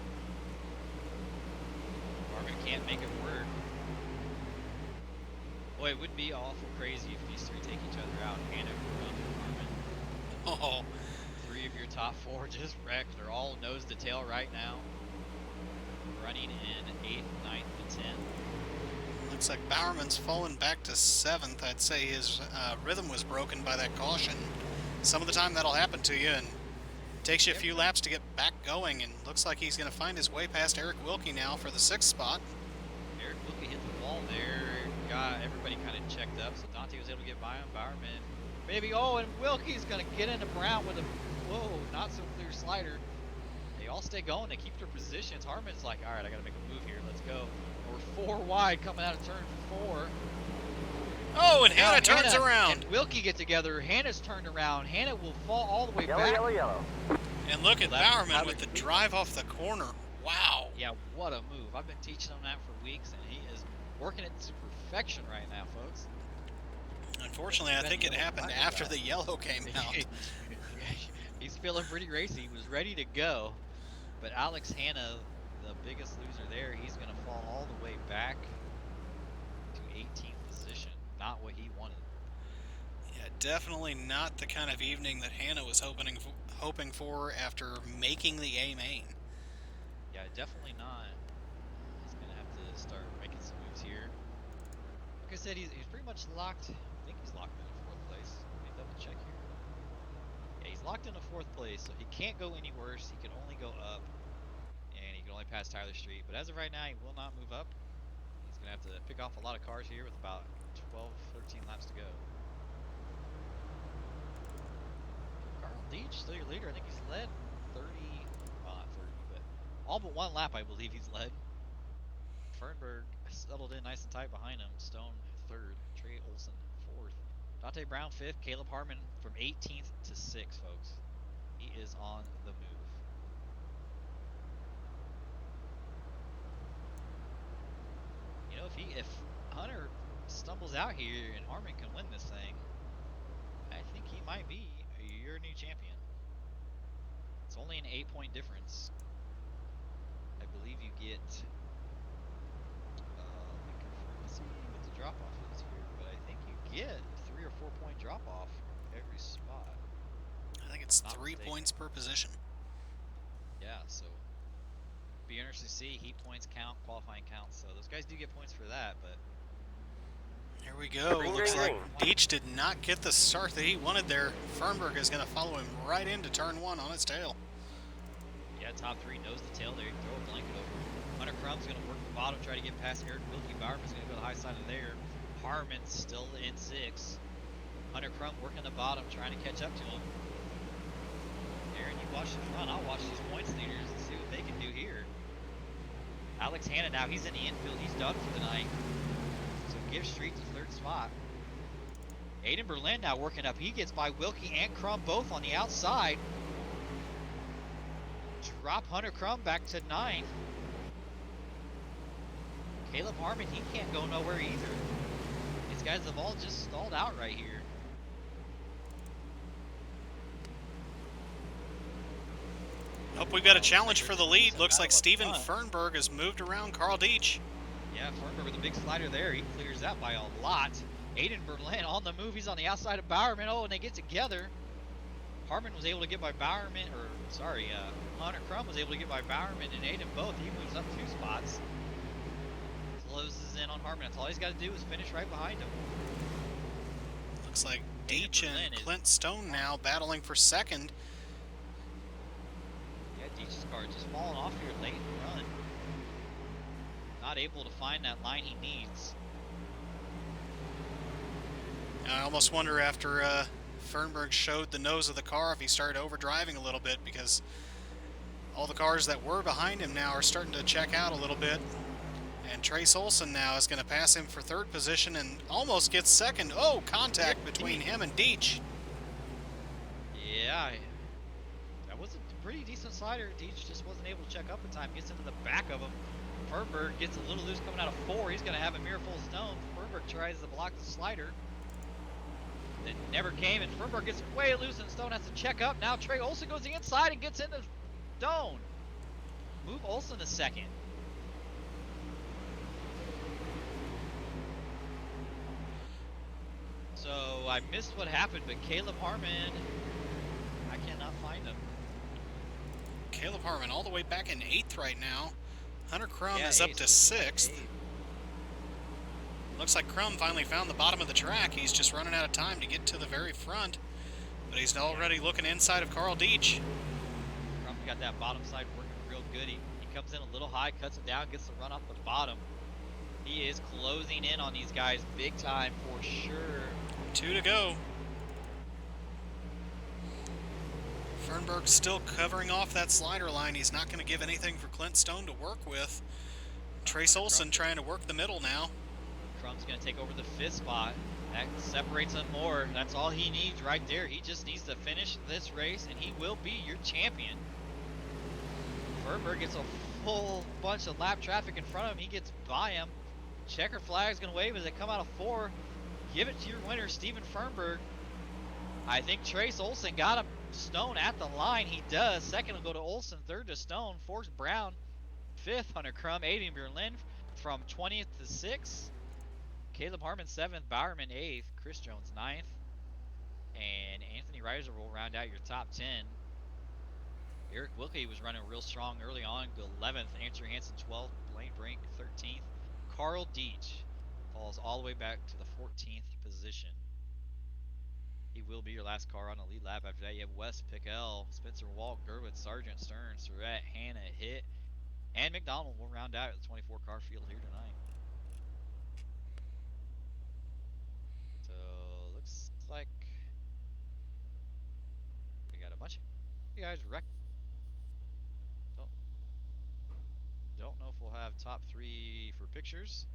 Harmon can't make it work. Boy, it would be awful crazy if these three take each other out. Hanna, Crum, and Harmon. Oh, 3 of your top 4 just wrecked. They're all nose to tail right now. Running in 8th, 9th, and 10th. looks like Bowerman's fallen back to 7th. I'd say his rhythm was broken by that caution. Some of the time that'll happen to you, and it takes you a few laps to get back going, and looks like he's going to find his way past Eric Wilkie now for the 6th spot. Eric Wilkie hit the wall there. Got everybody kind of checked up, so Dante was able to get by him. Bowerman. Maybe, and Wilkie's going to get into Brown with a, not so clear slider. They all stay going. They keep their positions. Harmon's like, all right, I got to make a move here. Let's go. We're 4 wide coming out of turn 4. Oh, and Now Hanna turns Hanna around. and Wilkie get together. Hanna's turned around. Hanna will fall all the way Yellow, back. yellow, yellow. And look at Left Bowerman Tyler with the Street. drive off the corner. Wow. Yeah, what a move. I've been teaching him that for weeks, and he is working it to perfection right now, folks. Unfortunately, I think it happened after the yellow came out. He's feeling pretty racy. He was ready to go. But Alex Hanna, the biggest loser there, he's going to fall all the way back to 18th position. Not what he wanted. Yeah, definitely not the kind of evening that Hanna was hoping for after making the A main. Yeah, definitely not. He's going to have to start making some moves here. Like I said, he's pretty much locked. I think he's locked into 4th place. Let me double check here. Yeah, he's locked into 4th place, so he can't go any worse. He can only go up, and he can only pass Tyler Street. But as of right now, he will not move up. He's going to have to pick off a lot of cars here with about 12, 13 laps to go. Carl Deach, still your leader. I think he's led 30, well, not 30, but all but one lap, I believe he's led. Fernberg settled in nice and tight behind him. Stone third, Trey Olson fourth, Dante Brown fifth, Caleb Harmon from 18th to 6th, folks. He is on the move. You know, if Hunter stumbles out here and Harmon can win this thing, I think he might be your new champion. It's only an 8-point difference. I believe you get. Let me confirm. Let's see what the drop off is here, but I think you get 3 or 4 point drop off from every spot. I think it's Not 3 mistaken. points per position. Yeah, so be interesting to see. Heat points count, qualifying counts. So those guys do get points for that, but Here we go. Green, Looks green, like green. Deach did not get the start that he wanted there. Fernberg is going to follow him right into turn 1 on his tail. yeah, top 3 knows the tail there. You can throw a blanket over. Hunter Crumb's going to work the bottom, try to get past Eric Wilkie. Bowerman's going to go to the high side of there. Harmon's still in 6. Hunter Crumb working the bottom, trying to catch up to him. Aaron, you watch the front. I'll watch these points leaders and see what they can do here. Alex Hanna now, he's in the infield. He's done for the night. So give Street the 3rd spot. Aiden Berlin now working up. He gets by Wilkie and Crumb both on the outside. Drop Hunter Crumb back to 9th. Caleb Harmon, he can't go nowhere either. These guys have all just stalled out right here. Nope, we've got a challenge for the lead. Some Looks battle like up Steven front. Fernberg has moved around Carl Deach. Yeah, Fernberg with a big slider there. He clears that by a lot. Aiden Berlin on the move. He's on the outside of Bowerman. Oh, and they get together. Harmon was able to get by Bowerman, Hunter Crumb was able to get by Bowerman and Aiden both. He moves up 2 spots. Closes in on Harmon. That's all he's got to do is finish right behind him. Looks like Aiden Deach Berlin and is- Clint Stone now battling for 2nd. Yeah, Deach's car just falling off here late in the run. Not able to find that line he needs. I almost wonder after Fernberg showed the nose of the car if he started overdriving a little bit, because all the cars that were behind him now are starting to check out a little bit. And Trace Olson now is going to pass him for 3rd position and almost gets 2nd. Oh, contact between him and Deach. Yeah, that was a pretty decent slider. Deach just wasn't able to check up in time. Gets into the back of him. Fernberg gets a little loose coming out of 4. He's going to have a mirror full of stones. Fernberg tries to block the slider. That never came, and Fernberg gets way loose, and Stone has to check up. Now Trey Olson goes the inside and gets into Stone. Move Olson to 2nd. So I missed what happened, but Caleb Harmon, I cannot find him. Caleb Harmon all the way back in 8th right now. Hunter Crum Yeah, is up eighth. to 6th. Looks like Crum finally found the bottom of the track. He's just running out of time to get to the very front. But he's already looking inside of Carl Deach. Crum got that bottom side working real good. He comes in a little high, cuts it down, gets the run off the bottom. He is closing in on these guys big time for sure. 2 to go. Fernberg's still covering off that slider line. He's not going to give anything for Clint Stone to work with. Trace Olson trying to work the middle now. Crumb's going to take over the 5th spot. That separates him more. That's all he needs right there. He just needs to finish this race, and he will be your champion. Fernberg gets a full bunch of lap traffic in front of him. He gets by him. Checker flag's going to wave as they come out of 4. Give it to your winner, Steven Fernberg. I think Trace Olson got him. Stone at the line. He does. 2nd will go to Olson. 3rd to Stone. 4th Brown. 5th Hunter Crum. Aiden Berlin from 20th to 6th. Caleb Harmon 7th. Bowerman 8th. Chris Jones 9th. And Anthony Reiser will round out your top 10. Eric Wilkie was running real strong early on. 11th. Andrew Hansen 12th. Blaine Brink 13th. Carl Deach falls all the way back to the 14th position. He will be your last car on the lead lap. After that, you have Wes Pickell, Spencer Walt, Gerwitz, Sargent, Stern, Surratt, Hanna, Hitt, and McDonald will round out the 24 car field here tonight. So looks like we got a a bunch of you guys wrecked. Don't don't know if we'll have top 3 for pictures.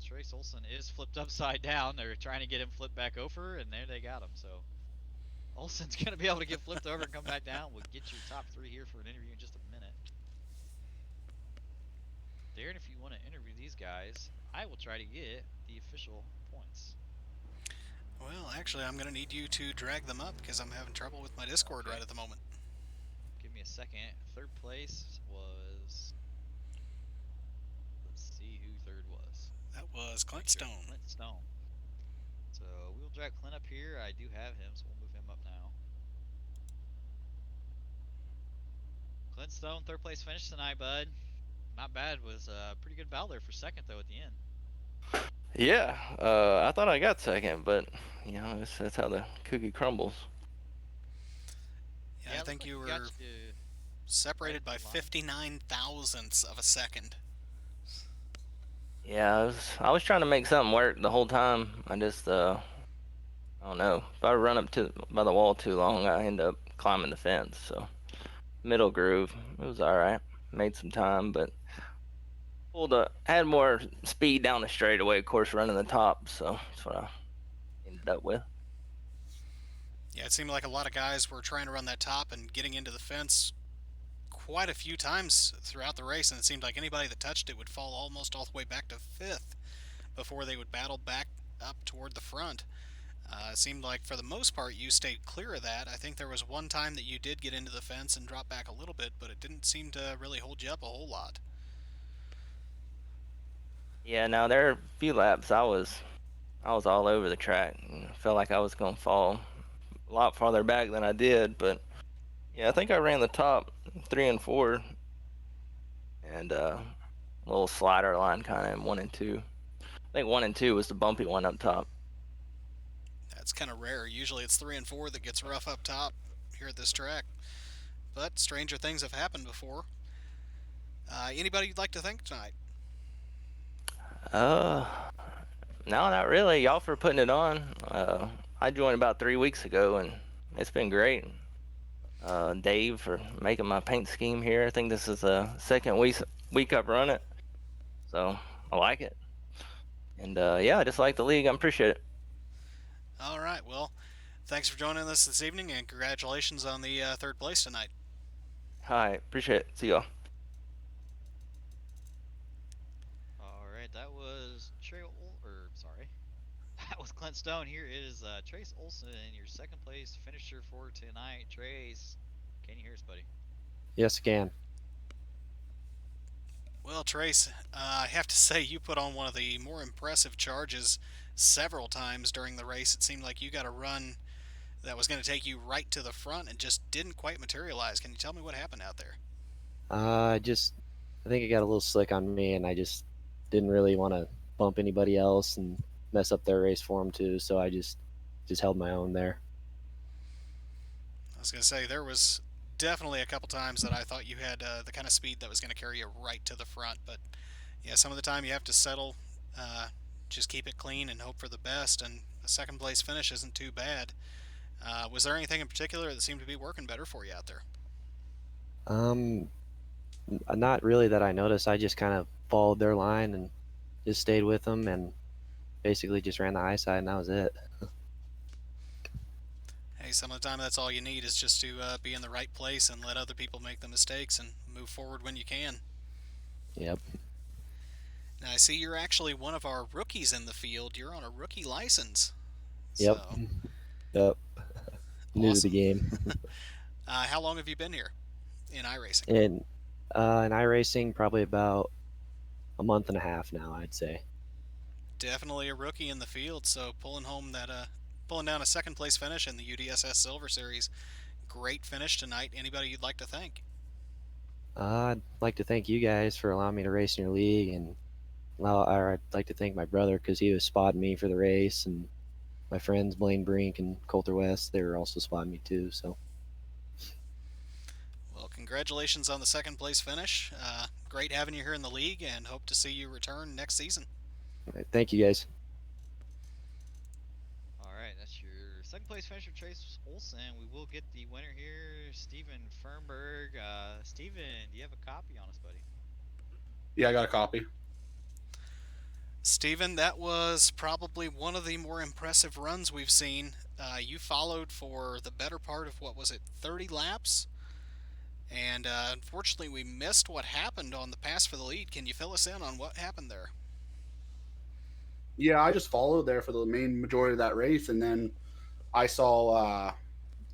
Trace Olson is flipped upside down. They're trying to get him flipped back over, and there they got him. So Olson's gonna be able to get flipped over and come back down. We'll get your top 3 here for an interview in just a minute. Darren, if you want to interview these guys, I will try to get the official points. Well, actually, I'm going to need you to drag them up because I'm having trouble with my Discord Okay. right at the moment. Give me a second. Third place was. Let's see who third was. That was Clint Stone. Clint Stone. So we'll drag Clint up here. I do have him, so we'll move him up now. Clint Stone, third place finish tonight, bud. Not bad. Was a pretty good battle there for second, though, at the end. Yeah, I thought I got second, but that's how the cookie crumbles. Yeah, I think like you were got separated right by at the line. 59 thousandths of a second. Yeah, I was trying to make something work the whole time. I just I don't know. If I run up by the wall too long, I end up climbing the fence. So middle groove, it was all right. Made some time, but had more speed down the straightaway, of course, running the top. So that's what I ended up with. Yeah, it seemed like a lot of guys were trying to run that top and getting into the fence quite a few times throughout the race, and it seemed like anybody that touched it would fall almost all the way back to fifth before they would battle back up toward the front. It seemed like for the most part you stayed clear of that. I think there was one time that you did get into the fence and drop back a little bit, but it didn't seem to really hold you up a whole lot. Yeah, now there are a few laps I was all over the track. Felt like I was gonna fall a lot farther back than I did, but yeah, I think I ran the top 3 and 4, and a little slider line kind of in 1 and 2. I think 1 and 2 was the bumpy one up top. That's kind of rare. Usually it's 3 and 4 that gets rough up top here at this track, but stranger things have happened before. Anybody you'd like to thank tonight? No, not really. Y'all for putting it on. I joined about 3 weeks ago, and it's been great. Dave for making my paint scheme here. I think this is the second week I've run it, so I like it. And yeah, I just like the league. I appreciate it. All right, well, thanks for joining us this evening, and congratulations on the third place tonight. Hi, appreciate it. See y'all. All right, that was that was Clint Stone. Here is Trace Olson, your second place finisher for tonight. Trace, can you hear us, buddy? Yes, can. Well, Trace, I have to say you put on one of the more impressive charges several times during the race. It seemed like you got a run that was going to take you right to the front and just didn't quite materialize. Can you tell me what happened out there? I think it got a little slick on me, and I just didn't really want to bump anybody else and mess up their race for them too. So I just held my own there. I was going to say there was definitely a couple times that I thought you had the kind of speed that was going to carry you right to the front, but yeah, some of the time you have to settle, just keep it clean and hope for the best, and a second place finish isn't too bad. Was there anything in particular that seemed to be working better for you out there? Not really that I noticed. I just kind of followed their line and just stayed with them, and basically just ran the high side, and that was it. Hey, some of the time that's all you need is just to be in the right place and let other people make the mistakes and move forward when you can. Yep. Now, I see you're actually one of our rookies in the field. You're on a rookie license. Yep. So, Yep. New to awesome. the game. How long have you been here in iRacing? In iRacing, probably about a month and a half now, I'd say. Definitely a rookie in the field, so pulling down a second place finish in the UDSS Silver Series. Great finish tonight. Anybody you'd like to thank? I'd like to thank you guys for allowing me to race in your league, and I'd like to thank my brother because he was spotting me for the race, and my friends Blaine Brink and Coulter West, they were also spotting me too. So, Well, congratulations on the second place finish. Great having you here in the league, and hope to see you return next season. thank you guys. place finisher Trace Olson. We will get the winner here, Steven Fernberg. Steven, do you have a copy on us, buddy? Yeah, I got a copy. Steven, that was probably one of the more impressive runs we've seen. You followed for the better part of what was it, 30 laps? And unfortunately, we missed what happened on the pass for the lead. Can you fill us in on what happened there? Yeah, I just followed there for the main majority of that race, and then I saw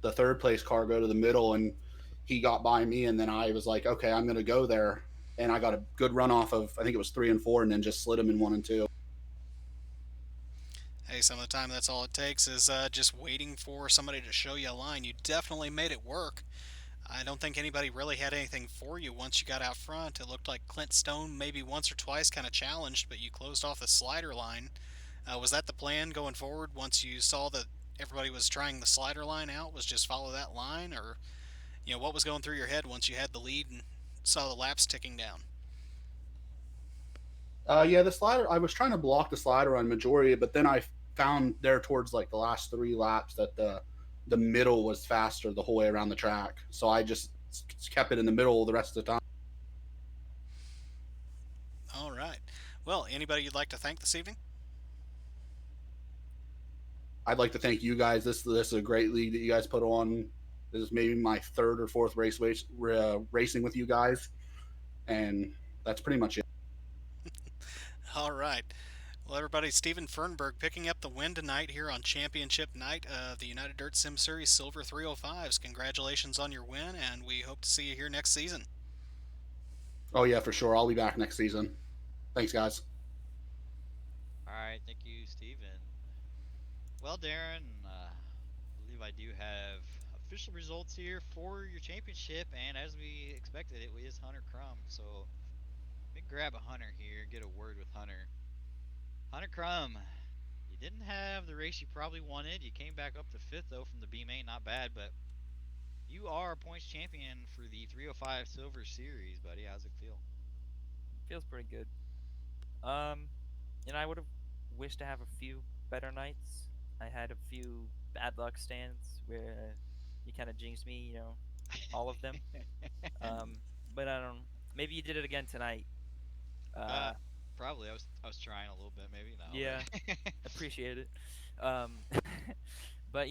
the third place car go to the middle, and he got by me, and then I was like, okay, I'm going to go there, and I got a good run off of I think it was 3 and 4, and then just slid him in 1 and 2. Hey, some of the time that's all it takes is just waiting for somebody to show you a line. You definitely made it work. I don't think anybody really had anything for you once you got out front. It looked like Clint Stone maybe once or twice kind of challenged, but you closed off the slider line. Was that the plan going forward once you saw that everybody was trying the slider line out? Was just follow that line, or what was going through your head once you had the lead and saw the laps ticking down? Yeah, the slider. I was trying to block the slider on majority, but then I found there towards like the last 3 laps that the middle was faster the whole way around the track. So I just kept it in the middle the rest of the time. All right. Well, anybody you'd like to thank this evening? I'd like to thank you guys. This is a great league that you guys put on. This is maybe my third or fourth racing with you guys, and that's pretty much it. All right. Well, everybody, Steven Fernberg picking up the win tonight here on Championship Night of the United Dirt Sim Series Silver 305s. Congratulations on your win, and we hope to see you here next season. Oh yeah, for sure. I'll be back next season. Thanks, guys. All right, thank you, Steven. Well, Darren, I believe I do have official results here for your championship, and as we expected, it is Hunter Crum. So let me grab a Hunter here, get a word with Hunter. Hunter Crum, you didn't have the race you probably wanted. You came back up to fifth though from the B main, not bad, but you are a points champion for the 305 Silver Series, buddy. How's it feel? Feels pretty good. Um, I would have wished to have a few better nights. I had a few bad luck stands where you kind of jinxed me, all of them. But I don't. Maybe you did it again tonight. uh, Uh, Probably. I was trying a little bit, maybe no. yeah, But appreciate it. Um, but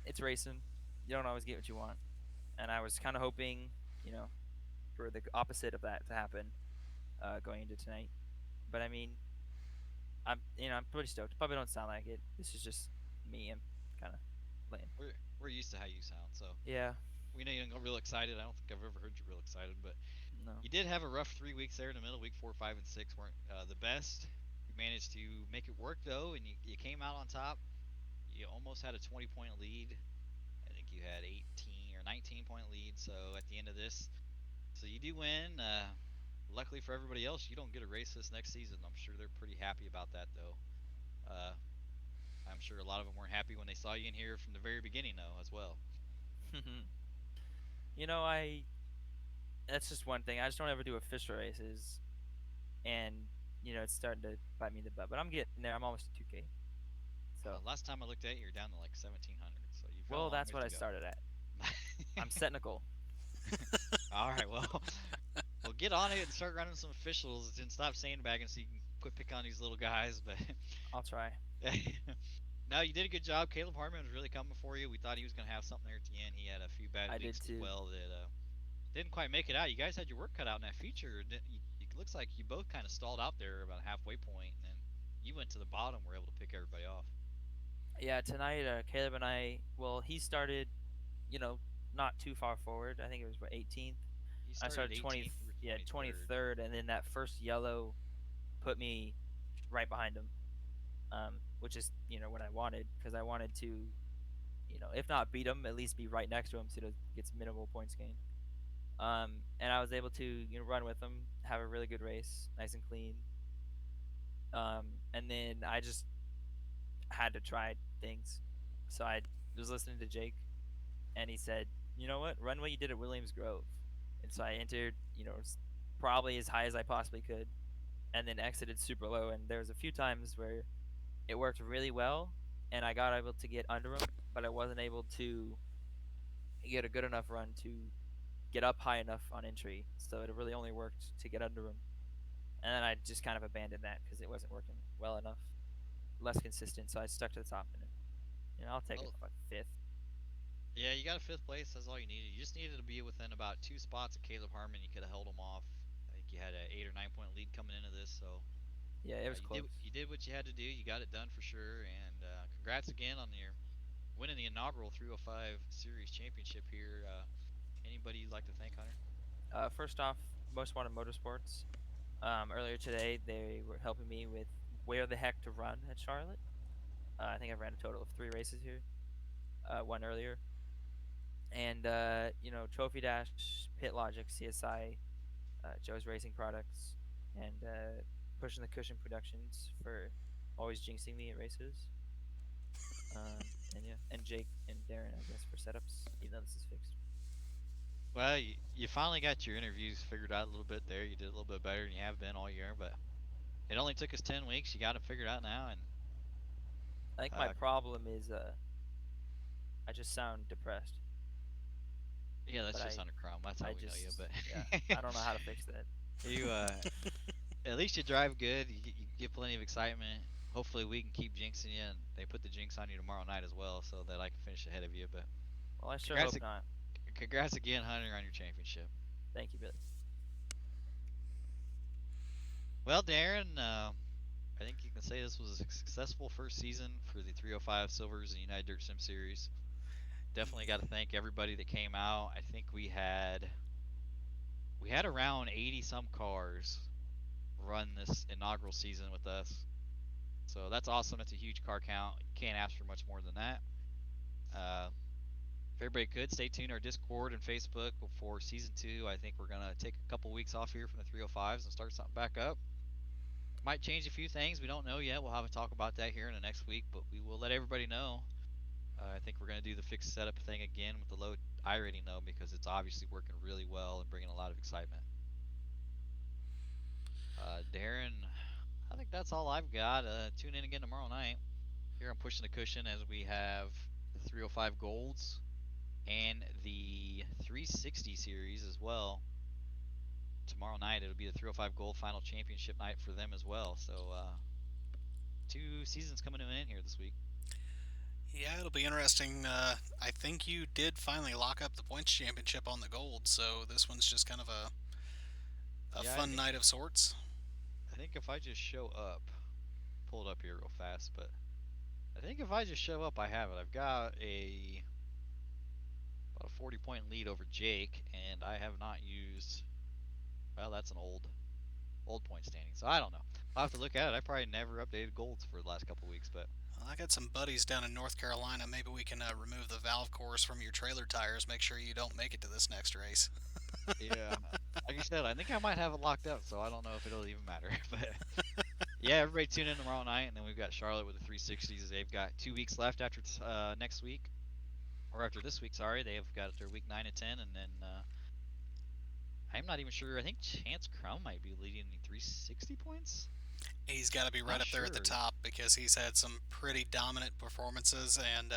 it's racing. You don't always get what you want, and I was kind of hoping, for the opposite of that to happen, going into tonight. But I mean, I'm pretty stoked. Probably don't sound like it. This is just me. I'm kind of lame. we're used to how you sound, so Yeah. we know you don't get real excited. I don't think I've ever heard you real excited, but No. you did have a rough 3 weeks there in the middle. Week 4, 5, and 6 weren't the best. You managed to make it work though, and you came out on top. You almost had a 20-point lead. I think you had 18 or 19-point lead. So at the end of this, so you do win. Luckily for everybody else, you don't get a race this next season. I'm sure they're pretty happy about that though. Uh, I'm sure a lot of them weren't happy when they saw you in here from the very beginning though as well. I that's just one thing. I just don't ever do official races, and it's starting to bite me in the butt. But I'm getting there. I'm almost at 2K. So, Last time I looked at you, you're down to like 1700. So you've got a well, long that's ways what to I go. started at. I'm setting a goal. All right, well, well, get on it and start running some officials and stop sandbagging so you can quit picking on these little guys. But I'll try. no, you did a good job. Caleb Hartman was really coming for you. We thought he was going to have something there at the end. He had a few bad I did weeks as too. well that didn't quite make it out. You guys had your work cut out in that feature. It looks like you both kind of stalled out there about halfway point, and then you went to the bottom. Were able to pick everybody off. Yeah, tonight, Caleb and I. Well, he started, not too far forward. I think it was what 18th. He I started started 18th. You were 23rd. 23rd, and then that first yellow put me right behind him, which is what I wanted, because I wanted to, if not beat him, at least be right next to him so he gets minimal points gained. And I was able to run with him, have a really good race, nice and clean. And then I just had to try things, so I was listening to Jake, and he said, "You know what? Run what you did at Williams Grove." And so I entered, probably as high as I possibly could, and then exited super low. And there was a few times where it worked really well, and I got able to get under him but I wasn't able to get a good enough run to get up high enough on entry. So it really only worked to get under him, and then I just kind of abandoned that because it wasn't working well enough, less consistent. So I stuck to the top, and I'll take Well, a fifth. yeah, you got a fifth place. That's all you needed. You just needed to be within about 2 spots of Caleb Harmon. You could have held him off. I think you had an 8 or 9 point lead coming into this, so Yeah, it was you close. did what you had to do. You got it done for sure, and congrats again on your winning the inaugural 305 Series championship here. Anybody you'd like to thank, Hunter? First off, Most Wanted Motorsports. Earlier today, they were helping me with where the heck to run at Charlotte. I think I ran a total of 3 races here. One earlier, and Trophy Dash, Pit Logic, CSI, Joe's Racing Products, and Pushing the Cushion Productions for always jinxing me at races. And yeah, and Jake and Darren, I guess, for setups, even though this is fixed. Well, you finally got your interviews figured out a little bit there. You did a little bit better than you have been all year, but it only took us 10 weeks. You got it figured out now, and I think my uh, problem is I just sound depressed, yeah, that's but just Hunter Crum. That's how I we know you. just But yeah, I don't know how to fix that. you, at least you drive good. You get plenty of excitement. Hopefully, we can keep jinxing you, and they put the jinx on you tomorrow night as well, so that I can finish ahead of you. But Well, I sure congrats, hope not. congrats again, Hunter, on your championship. Thank you, Billy. Well, Darren, I think you can say this was a successful first season for the 305 Silvers and United Dirt Sim Series. Definitely got to thank everybody that came out. I think we had around 80 some cars run this inaugural season with us. So that's awesome. That's a huge car count. You can't ask for much more than that. Uh, if everybody could stay tuned our Discord and Facebook for season 2. I think we're gonna take a couple weeks off here from the 305s and start something back up. Might change a few things. We don't know yet. We'll have a talk about that here in the next week, but we will let everybody know. I think we're gonna do the fixed setup thing again with the low I rating though, because it's obviously working really well and bringing a lot of excitement. Darren, I think that's all I've got. Tune in again tomorrow night. Here I'm pushing the cushion as we have the 305 Golds and the 360 series as well. Tomorrow night it'll be the 305 Gold Final Championship night for them as well. So 2 seasons coming to an end here this week. Yeah, it'll be interesting. I think you did finally lock up the points championship on the gold, so this one's just kind of a Yeah, fun night of sorts. I think if I just show up, pull it up here real fast, but I think if I just show up, I have it. I've got about a 40 point lead over Jake, and I have not used. Well, that's an old point standing, so I don't know. I'll have to look at it. I probably never updated golds for the last couple weeks, but Well, I got some buddies down in North Carolina. Maybe we can remove the valve cores from your trailer tires. Make sure you don't make it to this next race. yeah, like I said, I think I might have it locked up, so I don't know if it'll even matter. But yeah, everybody tune in tomorrow night, and then we've got Charlotte with the 360s. They've got 2 weeks left after next week, or after this week. Sorry, they've got their week 9 and 10, and then I'm not even sure. I think Chance Crum might be leading the 360 points. He's got to be right Not up there at the sure. top because he's had some pretty dominant performances, and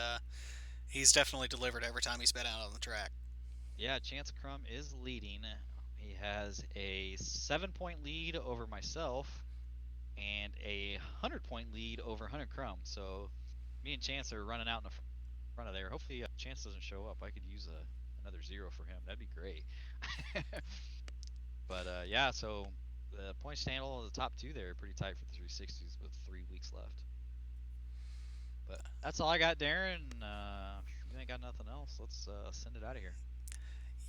he's definitely delivered every time he's been out on the track. Yeah, Chance Crum is leading. He has a 7 point lead over myself and a 100 point lead over Hunter Crum. So me and Chance are running out in the front of there. Hopefully, Chance doesn't show up. I could use another 0 for him. That'd be great. But yeah, so the point stand all the top 2 there are pretty tight for the 360s with 3 weeks left. But that's all I got, Darren. You ain't got nothing else. Let's send it out of here.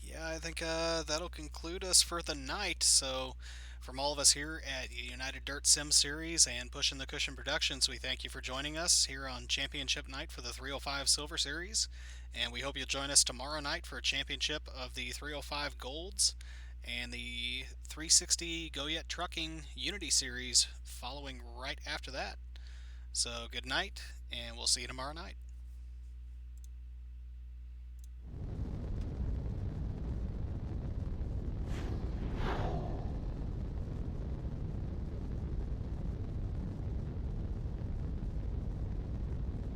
Yeah, I think that'll conclude us for the night. So, from all of us here at United Dirt Sim Series and Pushing the Cushion Productions, we thank you for joining us here on Championship Night for the 305 Silver Series. And we hope you'll join us tomorrow night for a championship of the 305 Golds and the 360 Go Yet Trucking Unity Series following right after that. So, good night, and we'll see you tomorrow night.